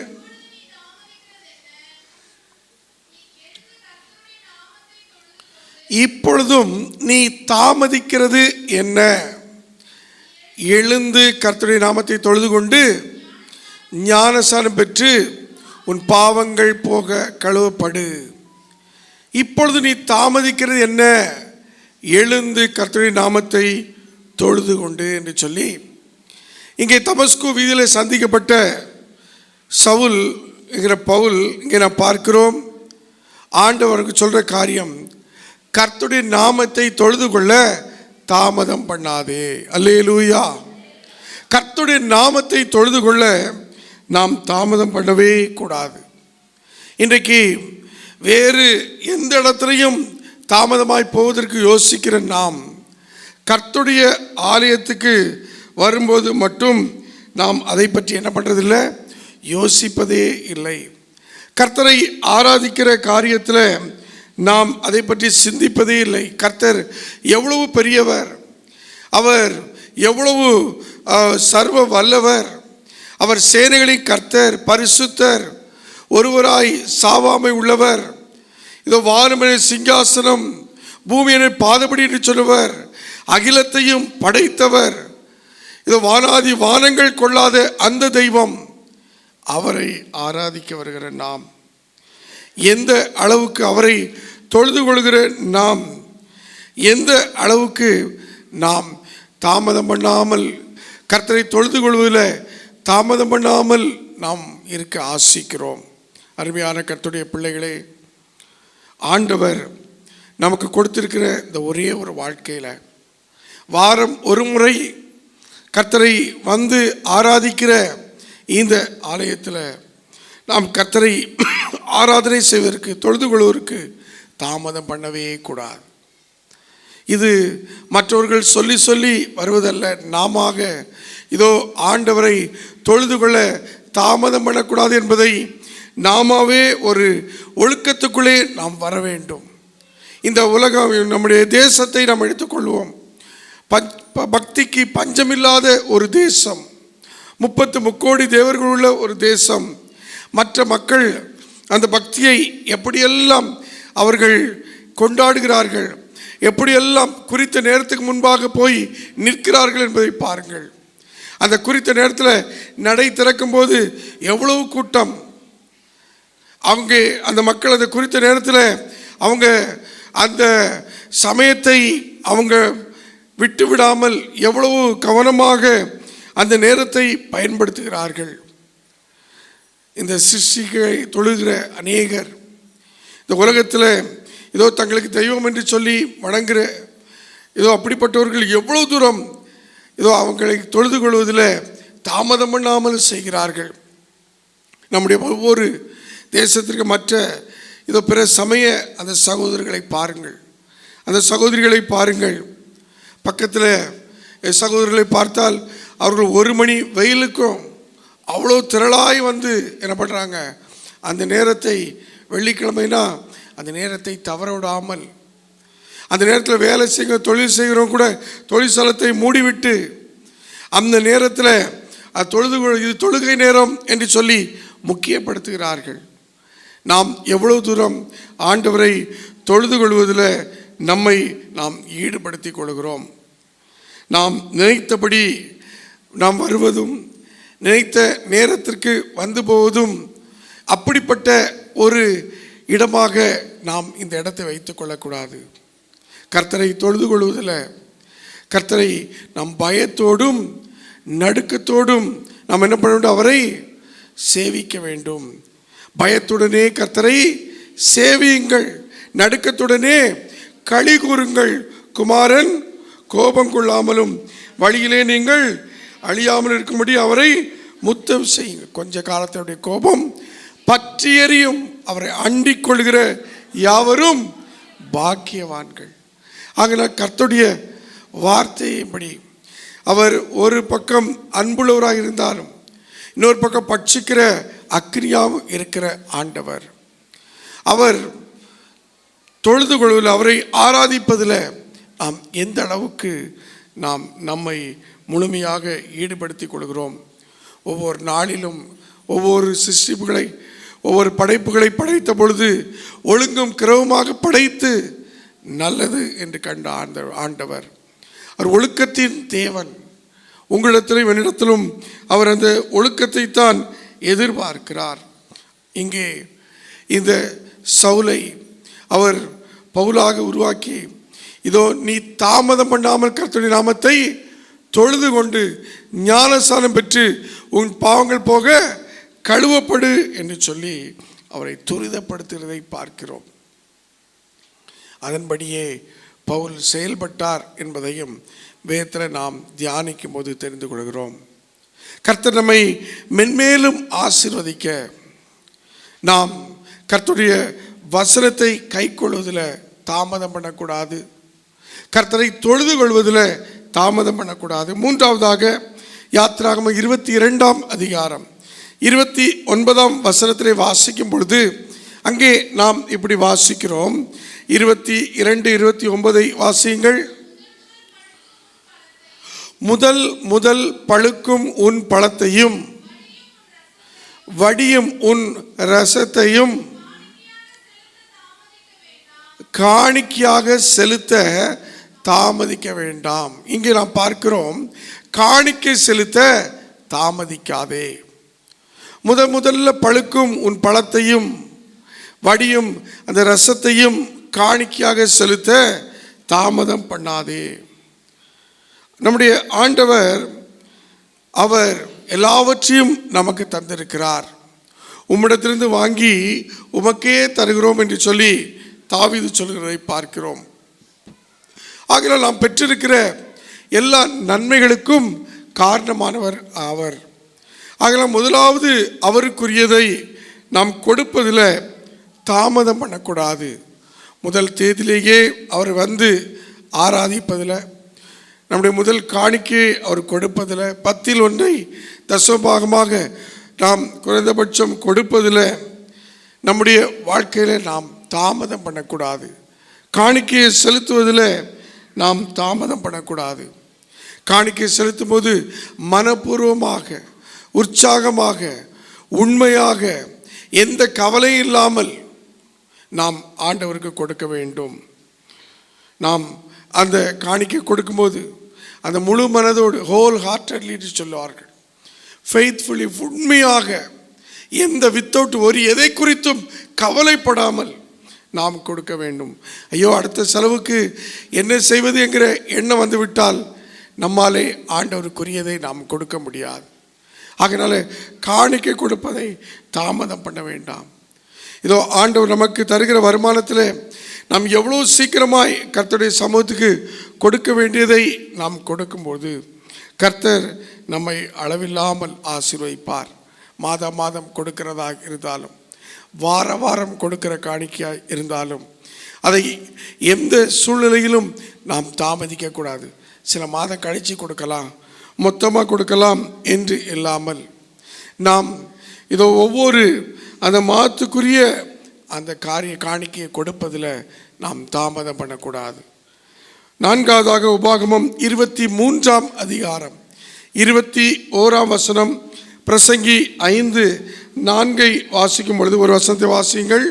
இப்பொழுதும் நீ தாமதிக்கிறது என்ன? எழுந்து கர்த்தருடைய நாமத்தை தொழுது கொண்டு ஞானஸ்நானம் பெற்று உன் பாவங்கள் போக கழுவப்படு. இப்பொழுது நீ தாமதிக்கிறது என்ன? எழுந்து கர்த்தருடைய நாமத்தை தொழுது கொண்டு என்று சொல்லி இங்கே தமஸ்கு வீதியில் சந்திக்கப்பட்ட சவுல் என்கிற பவுல் இங்கே நாம் பார்க்கிறோம். ஆண்டவருக்கு சொல்கிற காரியம், கர்த்தருடைய நாமத்தை தொழுது கொள்ள தாமதம் பண்ணாதே. அல்லேலூயா. கர்த்தருடைய நாமத்தை தொழுது கொள்ள நாம் தாமதம் பண்ணவே கூடாது. இன்றைக்கு வேறு எந்த இடத்துலையும் தாமதமாய் போவதற்கு யோசிக்கிற நாம் கர்த்தருடைய ஆலயத்துக்கு வரும்போது மட்டும் நாம் அதை பற்றி என்ன பண்ணுறதில்லை, யோசிப்பதே இல்லை. கர்த்தரை ஆராதிக்கிற காரியத்தில் நாம் அதை பற்றி சிந்திப்பதே இல்லை. கர்த்தர் எவ்வளவு பெரியவர், அவர் எவ்வளவு சர்வ வல்லவர், அவர் சேனைகளின் கர்த்தர், பரிசுத்தர், ஒருவராய் சாவாமை உள்ளவர், இதோ வானமனை சிங்காசனம் பூமியினை பாதபடி என்று சொல்லுவர், அகிலத்தையும் படைத்தவர், இதோ வானாதி வானங்கள் கொள்ளாத அந்த தெய்வம், அவரை ஆராதிக்க வருகிற நாம் எந்த அளவுக்கு அவரை தொழுது கொள்கிற நாம் எந்த அளவுக்கு நாம் தாமதம் பண்ணாமல் கர்த்தரை தொழுது கொள்வதில் தாமதம் பண்ணாமல் நாம் இருக்க ஆசிக்கிறோம். அருமையான கர்த்தருடைய பிள்ளைகளே, ஆண்டவர் நமக்கு கொடுத்திருக்கிற இந்த ஒரே ஒரு வாழ்க்கையில் வாரம் ஒரு முறை கர்த்தரை வந்து ஆராதிக்கிற இந்த ஆலயத்தில் நாம் கர்த்தரை ஆராதனை செய்வதற்கு தொழுது கொள்வதற்கு தாமதம் பண்ணவே கூடாது. இது மற்றவர்கள் சொல்லி சொல்லி வருவதல்ல, நாம இதோ ஆண்டவரை தொழுது கொள்ள தாமதம் பண்ணக்கூடாது என்பதை நாமாவே ஒரு ஒழுக்கத்துக்குள்ளே நாம் வர வேண்டும். இந்த உலகம், நம்முடைய தேசத்தை நாம் எடுத்துக்கொள்வோம். பக்திக்கு பஞ்சமில்லாத ஒரு தேசம், 33 கோடி தேவர்கள் உள்ள ஒரு தேசம். மற்ற மக்கள் அந்த பக்தியை எப்படியெல்லாம் அவர்கள் கொண்டாடுகிறார்கள், எப்படியெல்லாம் குறித்த நேரத்துக்கு முன்பாக போய் நிற்கிறார்கள் என்பதை பாருங்கள். அந்த குறித்த நேரத்தில் நடை திறக்கும் போது எவ்வளவு கூட்டம். அவங்க அந்த மக்கள் அந்த குறித்த நேரத்தில் அவங்க அந்த சமயத்தை அவங்க விட்டு விடாமல் எவ்வளவு கவனமாக அந்த நேரத்தை பயன்படுத்துகிறார்கள். இந்த சிருஷ்டிகளை தொழுகிற அநேகர் இந்த உலகத்தில் ஏதோ தங்களுக்கு தெய்வம் என்று சொல்லி வணங்குகிற ஏதோ அப்படிப்பட்டவர்கள் எவ்வளோ தூரம் ஏதோ அவங்களை தொழுது கொள்வதில் தாமதம் பண்ணாமல் செய்கிறார்கள். நம்முடைய ஒவ்வொரு தேசத்திற்கு மற்ற இதோ பிற சமய அந்த சகோதரர்களை பாருங்கள், அந்த சகோதரிகளை பாருங்கள். பக்கத்தில் சகோதரர்களை பார்த்தால் அவர்கள் 1 மணி வெயிலுக்கும் அவ்வளோ திரளாய் வந்து என்ன பண்ணுறாங்க, அந்த நேரத்தை வெள்ளிக்கிழமைனா அந்த நேரத்தை தவற விடாமல், அந்த நேரத்தில் வேலை செய்கிற தொழில் செய்கிறவங்க கூட தொழிற்சாலத்தை மூடிவிட்டு அந்த நேரத்தில் இது தொழுகை நேரம் என்று சொல்லி முக்கியப்படுத்துகிறார்கள். நாம் எவ்வளவு தூரம் ஆண்டவரை தொழுது கொள்வதில் நம்மை நாம் ஈடுபடுத்தி கொள்கிறோம். நாம் நினைத்தபடி நாம் வருவதும் நினைத்த நேரத்திற்கு வந்து போவதும் அப்படிப்பட்ட ஒரு இடமாக நாம் இந்த இடத்தை வைத்து கொள்ளக்கூடாது. கர்த்தரை தொழுது கொள்வதில் கர்த்தரை நாம் பயத்தோடும் நடுக்கத்தோடும் நாம் என்ன பண்ண வேண்டும், அவரை சேவிக்க வேண்டும். பயத்துடனே கர்த்தரை சேவியுங்கள், நடுக்கத்துடனே களி கூறுங்கள். குமாரன் கோபம் கொள்ளாமலும் வழியிலே நீங்கள் அழியாமல் இருக்கும்படி அவரை முத்தம் செய்யுங்கள். கொஞ்ச காலத்தினுடைய கோபம் பற்றி எரியும் அவரை அண்டிக் கொள்கிற யாவரும் பாக்கியவான்கள். ஆகினால் கர்த்தருடைய வார்த்தையின்படி அவர் ஒரு பக்கம் அன்புள்ளவராக இருந்தாலும் இன்னொரு பக்கம் பட்சிக்கிற அக்கினியாவும் இருக்கிற ஆண்டவர். அவர் தொழுது கொள்வதில், அவரை ஆராதிப்பதில் நாம் எந்த அளவுக்கு நாம் நம்மை முழுமையாக ஈடுபடுத்திக் கொள்கிறோம். ஒவ்வொரு நாளிலும் ஒவ்வொரு சிருஷ்டிப்புகளை, ஒவ்வொரு படைப்புகளை படைத்த பொழுது ஒழுங்கும் கிரவமாக படைத்து நல்லது என்று கண்ட ஆண்டவர். அவர் ஒழுக்கத்தின் தேவன். உங்களிடத்திலும் என்னிடத்திலும் அவர் அந்த ஒழுக்கத்தை தான் எதிர்பார்க்கிறார். இங்கே இந்த சவுலை அவர் பவுலாக உருவாக்கி, இதோ நீ தாமதம் பண்ணாமல் கர்த்தருடைய நாமத்தை தொழுது கொண்டு ஞானஸ்நானம் பெற்று உன் பாவங்கள் போக கழுவப்படு என்று சொல்லி அவரை துரிதப்படுத்துகிறதை பார்க்கிறோம். அதன்படியே பவுல் செயல்பட்டார் என்பதையும் வேதத்தில் நாம் தியானிக்கும் போது தெரிந்து கொள்கிறோம். கர்த்தர் நம்மை மென்மேலும் ஆசீர்வதிக்க நாம் கர்த்தருடைய வசனத்தை கை கொள்வதில் தாமதம் பண்ணக்கூடாது. கர்த்தரை தொழுது கொள்வதில் தாமதம் பண்ணக்கூடாது. மூன்றாவதாக யாத்திராகமம் 22ஆம் அதிகாரம் 29ஆம் வசனத்திலே வாசிக்கும் பொழுது அங்கே நாம் இப்படி வாசிக்கிறோம். 22, 29 வாசியுங்கள். முதல் பழுக்கும் உன் பழத்தையும் வடியும் உன் ரசத்தையும் காணிக்கையாக செலுத்த தாமதிக்க வேண்டாம். இங்கே நாம் பார்க்கிறோம், காணிக்கை செலுத்த தாமதிக்காதே. முதல்ல பழுக்கும் உன் பழத்தையும் வடியும் அந்த ரசத்தையும் காணிக்கையாக செலுத்த தாமதம் பண்ணாதே. நம்முடைய ஆண்டவர் அவர் எல்லாவற்றையும் நமக்கு தந்திருக்கிறார். உம்மிடத்திலிருந்து வாங்கி உமக்கே தருகிறோம் என்று சொல்லி தாவீது சொல்கிறதை பார்க்கிறோம். ஆகையால் நாம் பெற்றிருக்கிற எல்லா நன்மைகளுக்கும் காரணமானவர் அவர். ஆகையால் முதலாவது அவருக்குரியதை நாம் கொடுப்பதில் தாமதம் பண்ணக்கூடாது. முதல் தேதியிலேயே அவர் வந்து ஆராதிப்பதில், நம்முடைய முதல் காணிக்கை அவர் கொடுப்பதில், 10ல் 1 தசமபாகமாக நாம் குறைந்தபட்சம் கொடுப்பதில், நம்முடைய வாழ்க்கையில் நாம் தாமதம் பண்ணக்கூடாது. காணிக்கையை செலுத்துவதில் நாம் தாமதம் பண்ணக்கூடாது. காணிக்கை செலுத்தும் போது மனப்பூர்வமாக, உற்சாகமாக, உண்மையாக, எந்த கவலையும் இல்லாமல் நாம் ஆண்டவருக்கு கொடுக்க வேண்டும். நாம் அந்த காணிக்கை கொடுக்கும்போது அந்த முழு மனதோடு, ஹோல் ஹார்ட்டட்லி சொல்லுவார்கள், ஃபெய்த்ஃபுல்லி, உண்மையாக, எந்த வித்தவுட் ஒரு எதை குறித்தும் கவலைப்படாமல் நாம் கொடுக்க வேண்டும். ஐயோ அடுத்த செலவுக்கு என்ன செய்வது என்கிற எண்ணம் வந்துவிட்டால் நம்மாலே ஆண்டவருக்குரியதை நாம் கொடுக்க முடியாது. ஆகையினால காணிக்கை கொடுப்பதை தாமதம் பண்ண வேண்டாம். இதோ ஆண்டவர் நமக்கு தருகிற வருமானத்தில் நாம் எவ்வளோ சீக்கிரமாய் கர்த்தருடைய சமூகத்துக்கு கொடுக்க வேண்டியதை நாம் கொடுக்கும்போது கர்த்தர் நம்மை அளவில்லாமல் ஆசீர்வதிப்பார். மாதம் கொடுக்கிறதாக இருந்தாலும், வாரம் கொடுக்கிற காணிக்கையாக இருந்தாலும், அதை எந்த சூழ்நிலையிலும் நாம் தாமதிக்கக்கூடாது. சில மாதம் கழித்து கொடுக்கலாம், மொத்தமாக கொடுக்கலாம் என்று இல்லாமல் நாம் இதோ ஒவ்வொரு அந்த மாதத்துக்குரிய அந்த காணிக்கையை கொடுப்பதில் நாம் தாமதம் பண்ணக்கூடாது. 4வதாக உபாகமம் 23ஆம் அதிகாரம் 21ஆம் வசனம், பிரசங்கி 5:4 வாசிக்கும் பொழுது ஒரு வசனத்தை வாசியுங்கள்.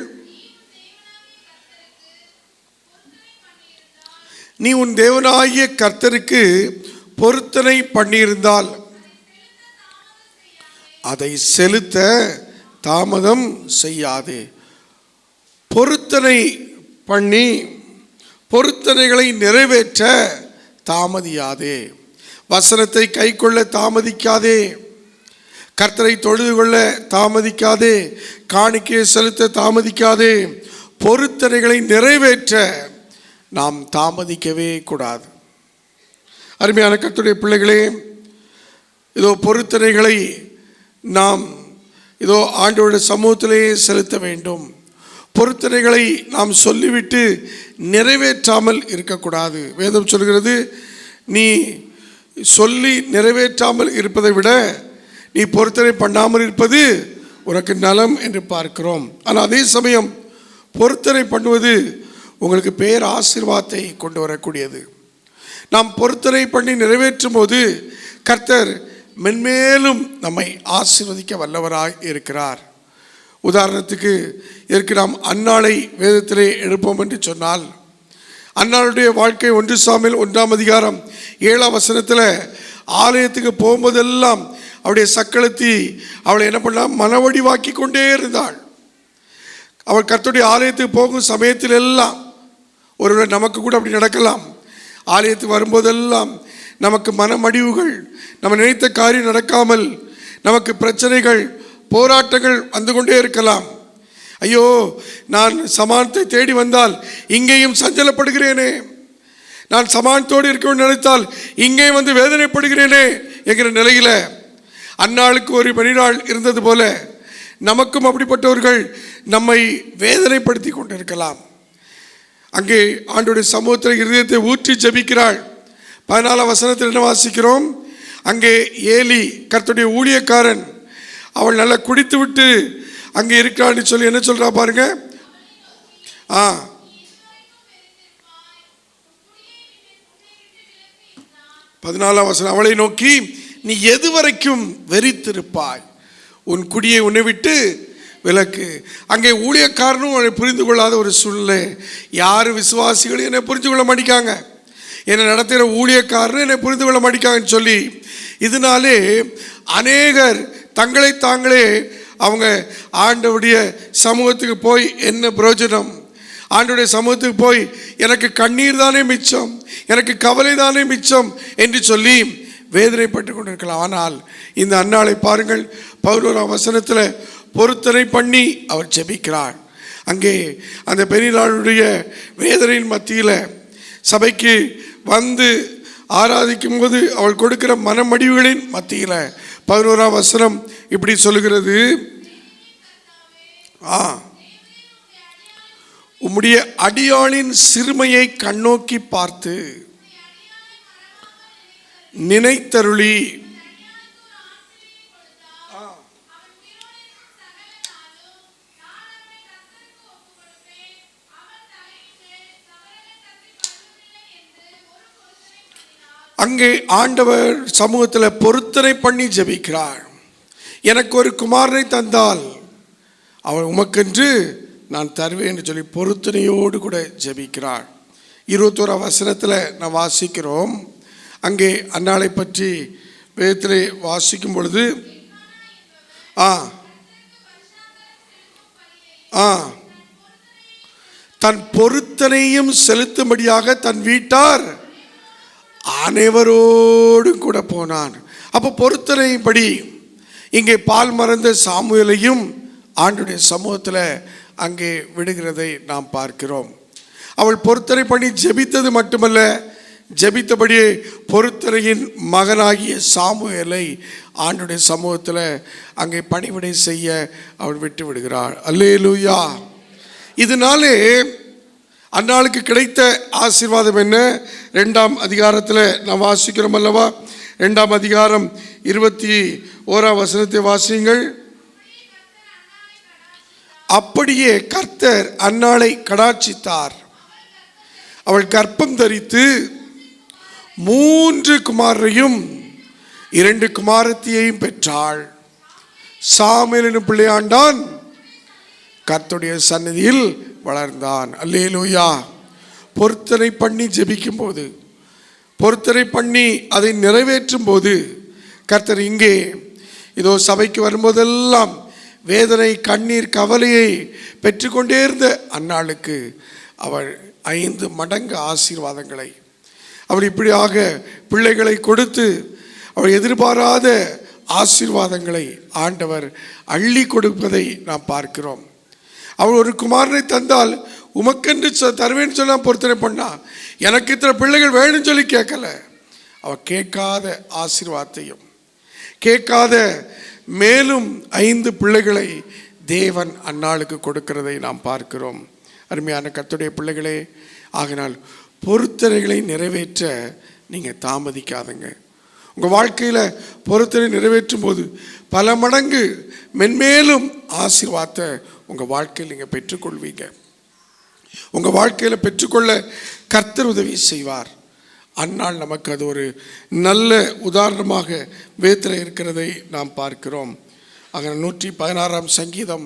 நீ உன் தேவனாகிய கர்த்தருக்கு பொருத்தனை பண்ணியிருந்தால் அதை செலுத்த தாமதம் செய்யாதே. பொருத்தனை பண்ணி பொருத்தனைகளை நிறைவேற்ற தாமதியாதே. வசனத்தை கை கொள்ள தாமதிக்காதே. கர்த்தரை தொழுது கொள்ள தாமதிக்காதே. காணிக்கையை செலுத்த தாமதிக்காதே. பொருத்தனைகளை நிறைவேற்ற நாம் தாமதிக்கவே கூடாது. அருமையான கர்த்தருடைய பிள்ளைகளே, இதோ பொருத்தனைகளை நாம் இதோ ஆண்டவருடைய சமூகத்திலே செலுத்த வேண்டும். பொருத்தனைகளை நாம் சொல்லிவிட்டு நிறைவேற்றாமல் இருக்கக்கூடாது. வேதம் சொல்கிறது, நீ சொல்லி நிறைவேற்றாமல் இருப்பதை விட நீ பொருத்தனை பண்ணாமல் இருப்பது உனக்கு நலம் என்று பார்க்கிறோம். ஆனால் அதே சமயம் பொருத்தனை பண்ணுவது உங்களுக்கு பேர் ஆசீர்வாதத்தை கொண்டு வரக்கூடியது. நாம் பொருத்தனை பண்ணி நிறைவேற்றும் போது கர்த்தர் மென்மேலும் நம்மை ஆசீர்வதிக்க வல்லவராய் இருக்கிறார். உதாரணத்துக்கு இதற்கு நாம் அன்னாளை வேதத்திலே எடுப்போம் என்று சொன்னால், அன்னாளுடைய வாழ்க்கை 1 சாமுவேல் 1ஆம் அதிகாரம் 7ஆம் வசனத்தில் ஆலயத்துக்கு போகும்போதெல்லாம் அவளுடைய சக்களத்தி அவளை என்ன பண்ணா மனவடிவாக்கி கொண்டே இருந்தாள். அவள் கர்த்தருடைய ஆலயத்துக்கு போகும் சமயத்தில் எல்லாம், ஒருவேளை நமக்கு கூட அப்படி நடக்கலாம், ஆலயத்துக்கு வரும்போதெல்லாம் நமக்கு மனமடிவுகள், நம்ம நினைத்த காரியம் நடக்காமல் நமக்கு பிரச்சனைகள் போராட்டங்கள் வந்து கொண்டே இருக்கலாம். ஐயோ, நான் சமானத்தை தேடி வந்தால் இங்கேயும் சஞ்சலப்படுகிறேனே, நான் சமானத்தோடு இருக்க நினைத்தால் இங்கேயும் வந்து வேதனைப்படுகிறேனே என்கிற நிலையில் அந்நாளுக்கு ஒரு மணிநாள் இருந்தது போல நமக்கும் அப்படிப்பட்டவர்கள் நம்மை வேதனைப்படுத்தி கொண்டிருக்கலாம். அங்கே ஆண்டவருடைய சமூகத்தில் இருதயத்தை ஊற்றி ஜெபிக்கிறாள். 14ஆம் வசனத்தில் என்ன வாசிக்கிறோம்? அங்கே ஏலி கர்த்தருடைய ஊழியக்காரன், அவள் நல்லா குடித்து விட்டு அங்கே இருக்கிறான்னு சொல்லி என்ன சொல்றா பாருங்க. 14ஆம் வசனம், அவளை நோக்கி, நீ எதுவரைக்கும் வெறித்திருப்பாய், உன் குடியை உன்னை விட்டு விலக்கு. அங்கே ஊழியக்காரனும் அவனை புரிந்து கொள்ளாத ஒரு சூழ்நிலை. யார் விசுவாசிகளும் என்னை புரிந்து கொள்ள மாட்டேங்காங்க, என்னை நடத்துகிற ஊழியக்காரனும் என்னை புரிந்து கொள்ள மாட்டேங்காங்கன்னு சொல்லி இதனாலே அநேகர் தங்களை தாங்களே அவங்க ஆண்டவருடைய சமூகத்துக்கு போய் என்ன பிரயோஜனம், ஆண்டவருடைய சமூகத்துக்கு போய் எனக்கு கண்ணீர் தானே மிச்சம், எனக்கு கவலை தானே மிச்சம் என்று சொல்லி வேதனைப்பட்டு கொண்டிருக்கலாம். ஆனால் இந்த அன்னாளை பாருங்கள், 11ஆம் வசனத்தில் பொருத்தனை பண்ணி அவர் ஜெபிக்கிறார். அங்கே அந்த பெரியநாளுடைய வேதனையின் மத்தியில் சபைக்கு வந்து ஆராதிக்கும் போது அவள் கொடுக்கிற மனமடிவுகளின் மத்தியில் 11ஆம் வசனம் இப்படி சொல்லுகிறது, உம்முடைய அடியாளின் சிறுமையை கண்ணோக்கி பார்த்து நினைத்தருளி அங்கே ஆண்டவர் சமூகத்தில் பொருத்தனை பண்ணி ஜெபிக்கிறார். எனக்கு ஒரு குமாரனை தந்தால் அவள் உமக்கென்று நான் தருவேன் என்று சொல்லி பொருத்தனையோடு கூட ஜெபிக்கிறார். 21ஆம் வசனத்தில் நான் வாசிக்கிறோம். அங்கே அன்னாளை பற்றி வேதத்திலே வாசிக்கும் பொழுது தன் பொருத்தனையும் செலுத்தும்படியாக தன் வீட்டார் அனைவரோடும் கூட போனான். அப்போ பொருத்தனைப்படி இங்கே பால் மறந்த சாமுவேலையும் ஆண்டவருடைய சமூகத்தில் அங்கே விடுகிறதை நாம் பார்க்கிறோம். அவள் பொருத்தனை பண்ணி ஜெபித்தது மட்டுமல்ல, ஜெபித்தபடியே பொருத்தனையின் மகனாகிய சாமுவேலை ஆண்டவருடைய சமூகத்தில் அங்கே பணிவிடை செய்ய அவள் விட்டு விடுகிறாள். அல்லேலூயா. இதனாலே அந்நாளுக்கு கிடைத்த ஆசீர்வாதம் என்ன? 2ஆம் அதிகாரத்தில் நாம் வாசிக்கிறோம் அல்லவா? 2ஆம் அதிகாரம் 21ஆம் வசனத்தை வாசியுங்கள். அப்படியே கர்த்தர் அன்னாளை கடாட்சித்தார். அவள் கர்ப்பம் தரித்து 3 குமாரரையும் 2 குமாரத்தியையும் பெற்றாள். சாமுவேல் என்னும் பிள்ளையாண்டான் கர்த்தருடைய சந்நிதியில் வளர்ந்தான். அல்லேலூயா. பொருத்தனை பண்ணி ஜெபிக்கும் போது, பொருத்தனை பண்ணி அதை நிறைவேற்றும் போது கர்த்தர் இங்கே இதோ சபைக்கு வரும்போதெல்லாம் வேதனை கண்ணீர் கவலையை பெற்றுக்கொண்டே இருந்த அந்நாளுக்கு அவள் 5 மடங்கு ஆசீர்வாதங்களை அவள் இப்படியாக பிள்ளைகளை கொடுத்து அவள் எதிர்பாராத ஆசீர்வாதங்களை ஆண்டவர் அள்ளி கொடுப்பதை நாம் பார்க்கிறோம். அவள் ஒரு குமாரனை தந்தால் உமக்கென்று தருவேன்னு சொல்ல பொருத்தனை பண்ணா, எனக்கு இத்தனை பிள்ளைகள் வேணும்னு சொல்லி கேட்கல. அவள் கேட்காத ஆசீர்வாதத்தையும் கேட்காத மேலும் 5 பிள்ளைகளை தேவன் அன்னாளுக்கு கொடுக்கிறதை நாம் பார்க்கிறோம். அருமையான கர்த்தருடைய பிள்ளைகளே, ஆகினால் பொருத்தனைகளை நிறைவேற்ற நீங்கள் தாமதிக்காதங்க. உங்கள் வாழ்க்கையில் பொருத்தனை நிறைவேற்றும் போது பல மடங்கு மென்மேலும் ஆசீர்வாதத்தை உங்கள் வாழ்க்கையில் நீங்கள் பெற்றுக்கொள்வீங்க. உங்கள் வாழ்க்கையில் பெற்றுக்கொள்ள கர்த்தர் உதவி செய்வார். அந்நாள் நமக்கு அது ஒரு நல்ல உதாரணமாக வேதத்தில் இருக்கிறதை நாம் பார்க்கிறோம். ஆக 116ஆம் சங்கீதம்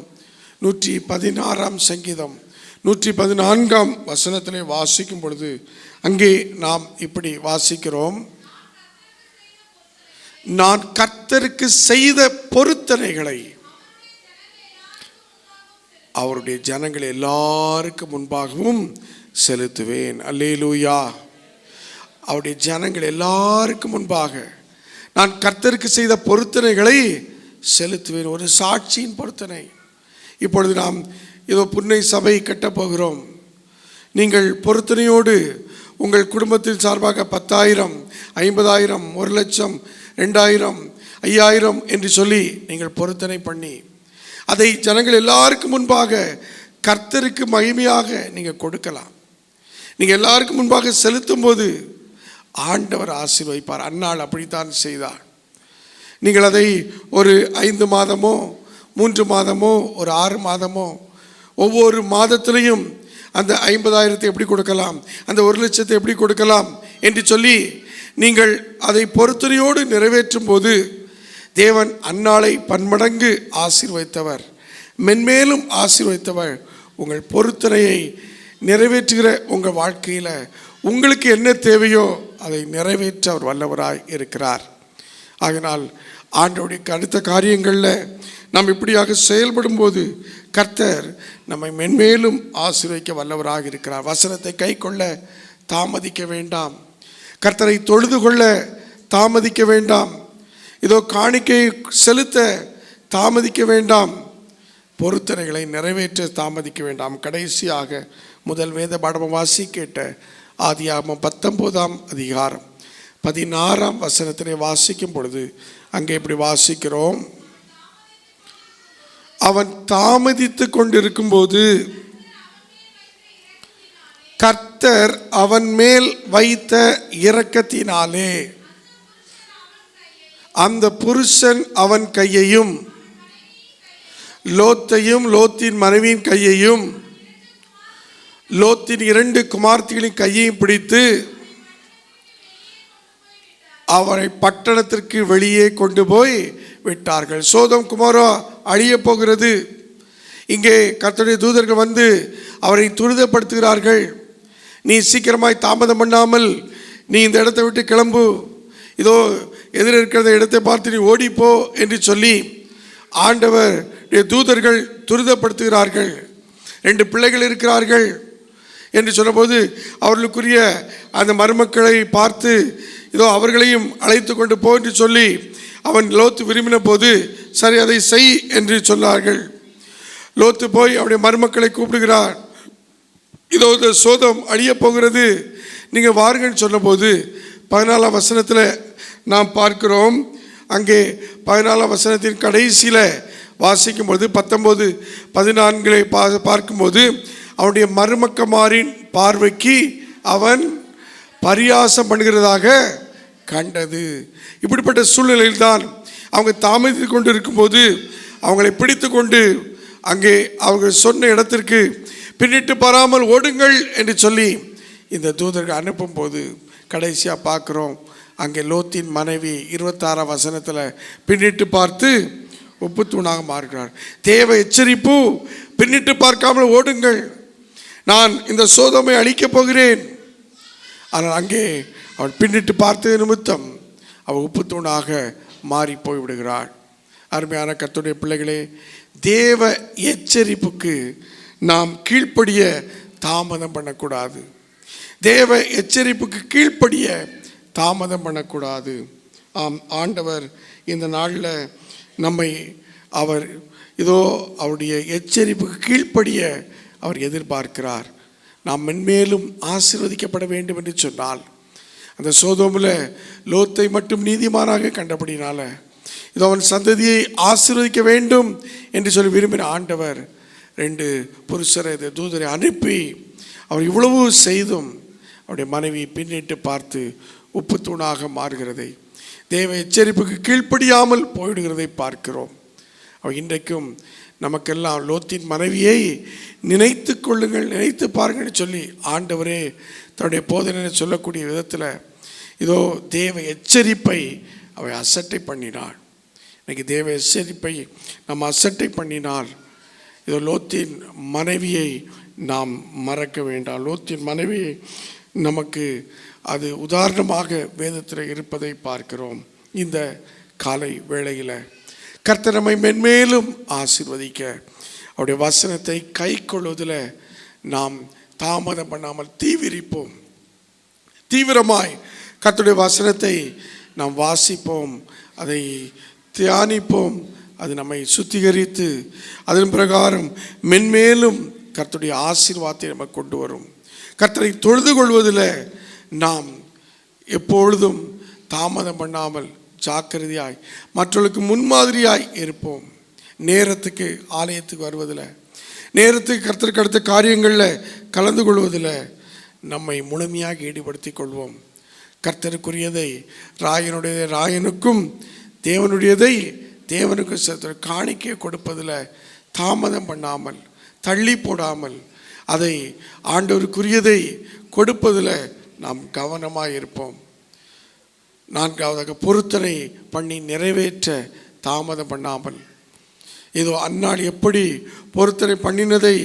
116ஆம் சங்கீதம் 114ஆம் வசனத்திலே வாசிக்கும் பொழுது அங்கே நாம் இப்படி வாசிக்கிறோம், நான் கர்த்தருக்கு செய்த பொருத்தனைகளை அவருடைய ஜனங்கள் எல்லாருக்கும் முன்பாகவும் செலுத்துவேன். அல்லேலூயா. அவருடைய ஜனங்கள் எல்லாருக்கும் முன்பாக நான் கர்த்தருக்கு செய்த பொருத்தனைகளை செலுத்துவேன். ஒரு சாட்சியின் பொருத்தனை. இப்பொழுது நாம் ஏதோ புன்னை சபை கட்டப்போகிறோம். நீங்கள் பொருத்தனையோடு உங்கள் குடும்பத்தின் சார்பாக 10,000, 50,000, 1,00,000, 2,000, 5,000 என்று சொல்லி நீங்கள் பொருத்தனை பண்ணி அதை ஜனங்கள் எல்லாருக்கும் முன்பாக கர்த்தருக்கு மகிமையாக நீங்கள் கொடுக்கலாம். நீங்கள் எல்லாருக்கும் முன்பாக செலுத்தும் போது ஆண்டவர் ஆசீர்வதிப்பார். அன்னாள் அப்படித்தான் செய்தார். நீங்கள் அதை ஒரு 5 மாதமோ 3 மாதமோ ஒரு 6 மாதமோ ஒவ்வொரு மாதத்திலையும் அந்த 50,000 எப்படி கொடுக்கலாம், அந்த 1,00,000 எப்படி கொடுக்கலாம் என்று சொல்லி நீங்கள் அதை பொருத்தனையோடு நிறைவேற்றும் போது தேவன் அந்நாளை பன்மடங்கு ஆசீர்வதித்தவர், மென்மேலும் ஆசீர்வதித்தவர். உங்கள் பொருத்தனையை நிறைவேற்றுகிற உங்கள் வாழ்க்கையில் உங்களுக்கு என்ன தேவையோ அதை நிறைவேற்ற அவர் வல்லவராய் இருக்கிறார். ஆகினால் ஆண்டவருடைய அடுத்த காரியங்களில் நாம் இப்படியாக செயல்படும் போது கர்த்தர் நம்மை மென்மேலும் ஆசீர்வதிக்க வல்லவராக இருக்கிறார். வசனத்தை கை கொள்ள தாமதிக்க வேண்டாம். கர்த்தரை தொழுது கொள்ள தாமதிக்க வேண்டாம். இதோ காணிக்கை செலுத்த தாமதிக்க வேண்டாம். பொருத்தனைகளை நிறைவேற்ற தாமதிக்க வேண்டாம். கடைசியாக முதல் வேத பாடம் வாசி கேட்ட ஆதியாகமம் 19ஆம் அதிகாரம் 16ஆம் வசனத்தினை வாசிக்கும் பொழுது அங்கே இப்படி வாசிக்கிறோம், அவன் தாமதித்து கொண்டிருக்கும் போது கர்த்தர் அவன் மேல் வைத்த இரக்கத்தினாலே அந்த புருஷன் அவன் கையையும் லோத்தையும் லோத்தின் மனைவியின் கையையும் லோத்தின் 2 குமார்த்திகளின் கையையும் பிடித்து அவரை பட்டணத்திற்கு வெளியே கொண்டு போய் விட்டார்கள். சோதோம் குமாரா அழிய போகிறது. இங்கே கர்த்தருடைய தூதர்கள் வந்து அவரை துரிதப்படுத்துகிறார்கள். நீ சீக்கிரமாய் தாமதம் பண்ணாமல் நீ இந்த இடத்தை விட்டு கிளம்பு, இதோ எதிர இருக்கிற இடத்தை பார்த்து நீ ஓடிப்போ என்று சொல்லி ஆண்டவர் தூதர்கள் துரிதப்படுத்துகிறார்கள். 2 பிள்ளைகள் இருக்கிறார்கள் என்று சொன்னபோது அவர்களுக்குரிய அந்த மருமக்களை பார்த்து இதோ அவர்களையும் அழைத்து கொண்டு போ என்று சொல்லி அவன் லோத்து விரும்பின போது சரி அதை செய் என்று சொன்னார்கள். லோத்து போய் அவருடைய மருமக்களை கூப்பிடுகிறார். இதோ இந்த சோதம் அழிய போகிறது, நீங்கள் வாருங்கன்னு சொன்னபோது 14ஆம் வசனத்தில் நாம் பார்க்கிறோம். அங்கே 14ஆம் வசனத்தின் கடைசியில் வாசிக்கும்போது 19, 14 பார்க்கும்போது அவனுடைய மருமக்கமாரின் பார்வைக்கு அவன் பரியாசம் பண்ணுகிறதாக கண்டது. இப்படிப்பட்ட சூழ்நிலையில் தான் அவங்க தாமதித்து கொண்டு இருக்கும்போது அவங்களை பிடித்து கொண்டு அங்கே அவர்கள் சொன்ன இடத்திற்கு பின்னிட்டு பாராமல் ஓடுங்கள் என்று சொல்லி இந்த தூதர்கள் அனுப்பும் போது கடைசியாக பார்க்குறோம், அங்கே லோத்தின் மனைவி 26ஆம் வசனத்தில் பின்னிட்டு பார்த்து உப்பு தூணாக மாறுகிறார். தேவ எச்சரிப்பு, பின்னிட்டு பார்க்காமல் ஓடுங்கள், நான் இந்த சோதோமை அழிக்கப் போகிறேன். ஆனால் அங்கே அவள் பின்னிட்டு பார்த்தது நிமித்தம் அவள் உப்பு தூணாக மாறி போய்விடுகிறாள். அருமையான கர்த்தருடைய பிள்ளைகளே, தேவ எச்சரிப்புக்கு நாம் கீழ்ப்படிய தாமதம் பண்ணக்கூடாது. தேவ எச்சரிப்புக்கு கீழ்ப்படிய தாமதம் பண்ணக்கூடாது. ஆம், ஆண்டவர் இந்த நாளில் நம்மை அவர் இதோ அவருடைய எச்சரிப்புக்கு கீழ்ப்படிய அவர் எதிர்பார்க்கிறார். நாம் மென்மேலும் ஆசீர்வதிக்கப்பட வேண்டும் என்று சொன்னால் அந்த சோதோமில் லோத்தை மட்டும் நீதிமானாக கண்டபடினால இதோ அவன் சந்ததியை ஆசீர்வதிக்க வேண்டும் என்று சொல்லி விரும்பின ஆண்டவர் 2 புருஷரை தூதரை அனுப்பி அவர் இவ்வளவு செய்தும் அவருடைய மனைவி பின்னிட்டு பார்த்து உப்பு தூணாக மாறுகிறதை, தேவ எச்சரிப்புக்கு கீழ்ப்படியாமல் போயிடுகிறதை பார்க்கிறோம். அவர் இன்றைக்கும் நமக்கெல்லாம் லோத்தின் மனைவியை நினைத்து கொள்ளுங்கள், நினைத்து பாருங்கள்னு சொல்லி ஆண்டவரே தன்னுடைய போதனை சொல்லக்கூடிய விதத்தில் இதோ தேவ எச்சரிப்பை அவை அசட்டை பண்ணினாள். இன்னைக்கு தேவ எச்சரிப்பை நம்ம அசட்டை பண்ணினால் இதோ லோத்தின் மனைவியை நாம் மறக்க வேண்டாம். லோத்தின் மனைவி நமக்கு அது உதாரணமாக வேதத்தில் இருப்பதை பார்க்கிறோம். இந்த காலை வேளையில் கர்த்தர் நம்மை மென்மேலும் ஆசீர்வதிக்க அவருடைய வசனத்தை கை கொள்வதில் நாம் தாமதம் பண்ணாமல் தீவிரிப்போம். தீவிரமாய் கர்த்தருடைய வசனத்தை நாம் வாசிப்போம், அதை தியானிப்போம். அது நம்மை சுத்திகரித்து அதன் பிரகாரம் மென்மேலும் கர்த்தருடைய ஆசீர்வாதத்தை நமக்கு கொண்டு வரும். கர்த்தரை தொழுது கொள்வதில் நாம் எப்பொழுதும் தாமதம் பண்ணாமல் ஜாக்கிரதையாய் மற்றவர்களுக்கு முன்மாதிரியாய் இருப்போம். நேரத்துக்கு ஆலயத்துக்கு வருவதில், நேரத்துக்கு கர்த்தருக்கு அடுத்த காரியங்களில் கலந்து கொள்வதில் நம்மை முழுமையாக ஈடுபடுத்தி கொள்வோம். கர்த்தருக்குரியதை ராயனுடையதை ராயனுக்கும், தேவனுடையதை தேவனுக்கு காணிக்கை கொடுப்பதில் தாமதம் பண்ணாமல், தள்ளி போடாமல், அதை ஆண்டவருக்குரியதை கொடுப்பதில் நாம் கவனமாக இருப்போம். 4வதாக பொருத்தனை பண்ணி நிறைவேற்ற தாமதம் பண்ணாமல், ஏதோ அந்நாள் எப்படி பொருத்தனை பண்ணினதை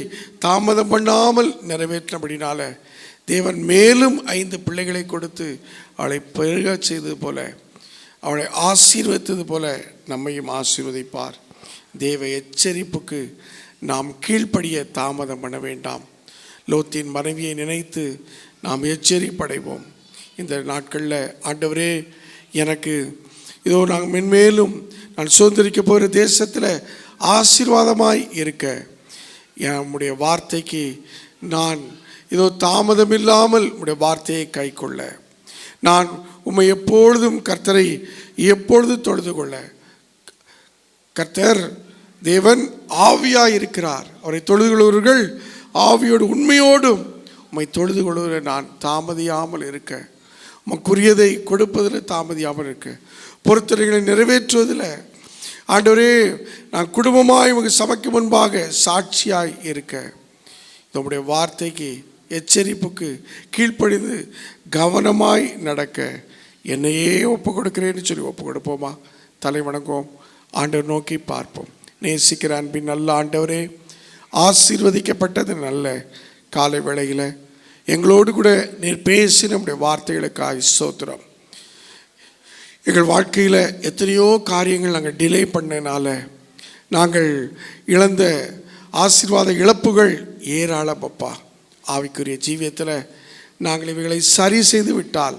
தாமதம் பண்ணாமல் நிறைவேற்றினபடினால தேவன் மேலும் 5 பிள்ளைகளை கொடுத்து அவளை பெருக செய்தது போல, அவளை ஆசீர்வதித்தது போல நம்மையும் ஆசீர்வதிப்பார். தேவ எச்சரிப்புக்கு நாம் கீழ்ப்படிய தாமதம் பண்ண வேண்டாம். லோத்தின் மனைவியை நினைத்து நாம் எச்சரிப்படைவோம். இந்த நாட்களில் ஆண்டவரே எனக்கு இதோ நாங்கள் மென்மேலும் நான் சுதந்திரிக்க போகிற தேசத்தில் ஆசீர்வாதமாய் இருக்க நம்முடைய வார்த்தைக்கு நான் இதோ தாமதம் இல்லாமல் உடைய வார்த்தையை கை கொள்ள, நான் உம்மை எப்பொழுதும் கர்த்தரை எப்பொழுது தொழுது கொள்ள, கர்த்தர் தேவன் ஆவியாய் இருக்கிறார், அவரை தொழுது கொள்வர்கள் ஆவியோடு உண்மையோடும் உம்மை தொழுது கொள்வதில் நான் தாமதியாமல் இருக்க, உமக்குரியதை கொடுப்பதில் தாமதியாமல் இருக்க, பொருத்தனைகளை நிறைவேற்றுவதில் ஆண்டவரே நான் குடும்பமாய் உங்கள் சபைக்கு முன்பாக சாட்சியாய் இருக்க, நம்முடைய வார்த்தைக்கு எச்சரிப்புக்கு கீழ்ப்படிந்து கவனமாய் நடக்க என்னையே ஒப்பு கொடுக்கிறேன்னு சொல்லி ஒப்பு கொடுப்போமா? தலை வணங்குவோம், ஆண்டவர் நோக்கி பார்ப்போம். நேசிக்கிற அன்பின் நல்ல ஆண்டவரே, ஆசீர்வதிக்கப்பட்டது நல்ல காலை வேளையில் எங்களோடு கூட நீர் பேசி நம்முடைய வார்த்தைகளுக்காக ஸ்தோத்திரம். எங்கள் வாழ்க்கையில் எத்தனையோ காரியங்கள் நாங்கள் டிலே பண்ணனால நாங்கள் இழந்த ஆசீர்வாத இழப்புகள் ஏராளம் அப்பா. ஆவிக்குரிய ஜீவியத்தில் நாங்கள் இவைகளை சரி செய்து விட்டால்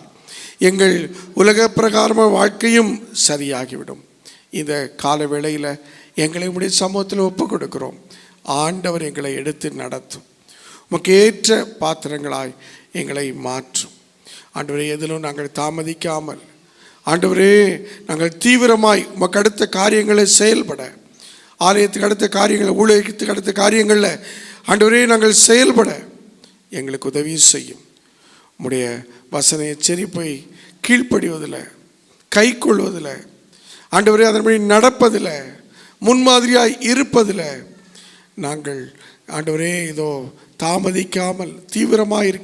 எங்கள் உலக பிரகாரமான வாழ்க்கையும் சரியாகிவிடும். இந்த கால வேளையில் எங்களை உடைய சமூகத்தில் ஒப்பு கொடுக்கிறோம். ஆண்டவர் எங்களை எடுத்து நடத்தும், உமக்கு ஏற்ற பாத்திரங்களாய் எங்களை மாற்றும். ஆண்டவரே, எதிலும் நாங்கள் தாமதிக்காமல் ஆண்டவரே நாங்கள் தீவிரமாய் உமக்கு அடுத்த காரியங்களை செயல்பட, ஆலயத்துக்கு அடுத்த காரியங்களை, ஊழியத்துக்கு அடுத்த காரியங்களில் ஆண்டவரே நாங்கள் செயல்பட எங்களுக்கு உதவி செய்யும். உம்முடைய வசன எச்சரிப்பை கீழ்ப்படிவதில், கை கொள்வதில், ஆண்டவரே அதன்படி நடப்பதில், முன்மாதிரியாய் இருப்பதில் நாங்கள் ஆண்டவரே இதோ தாமதிக்காமல் தீவிரமாக இருக்க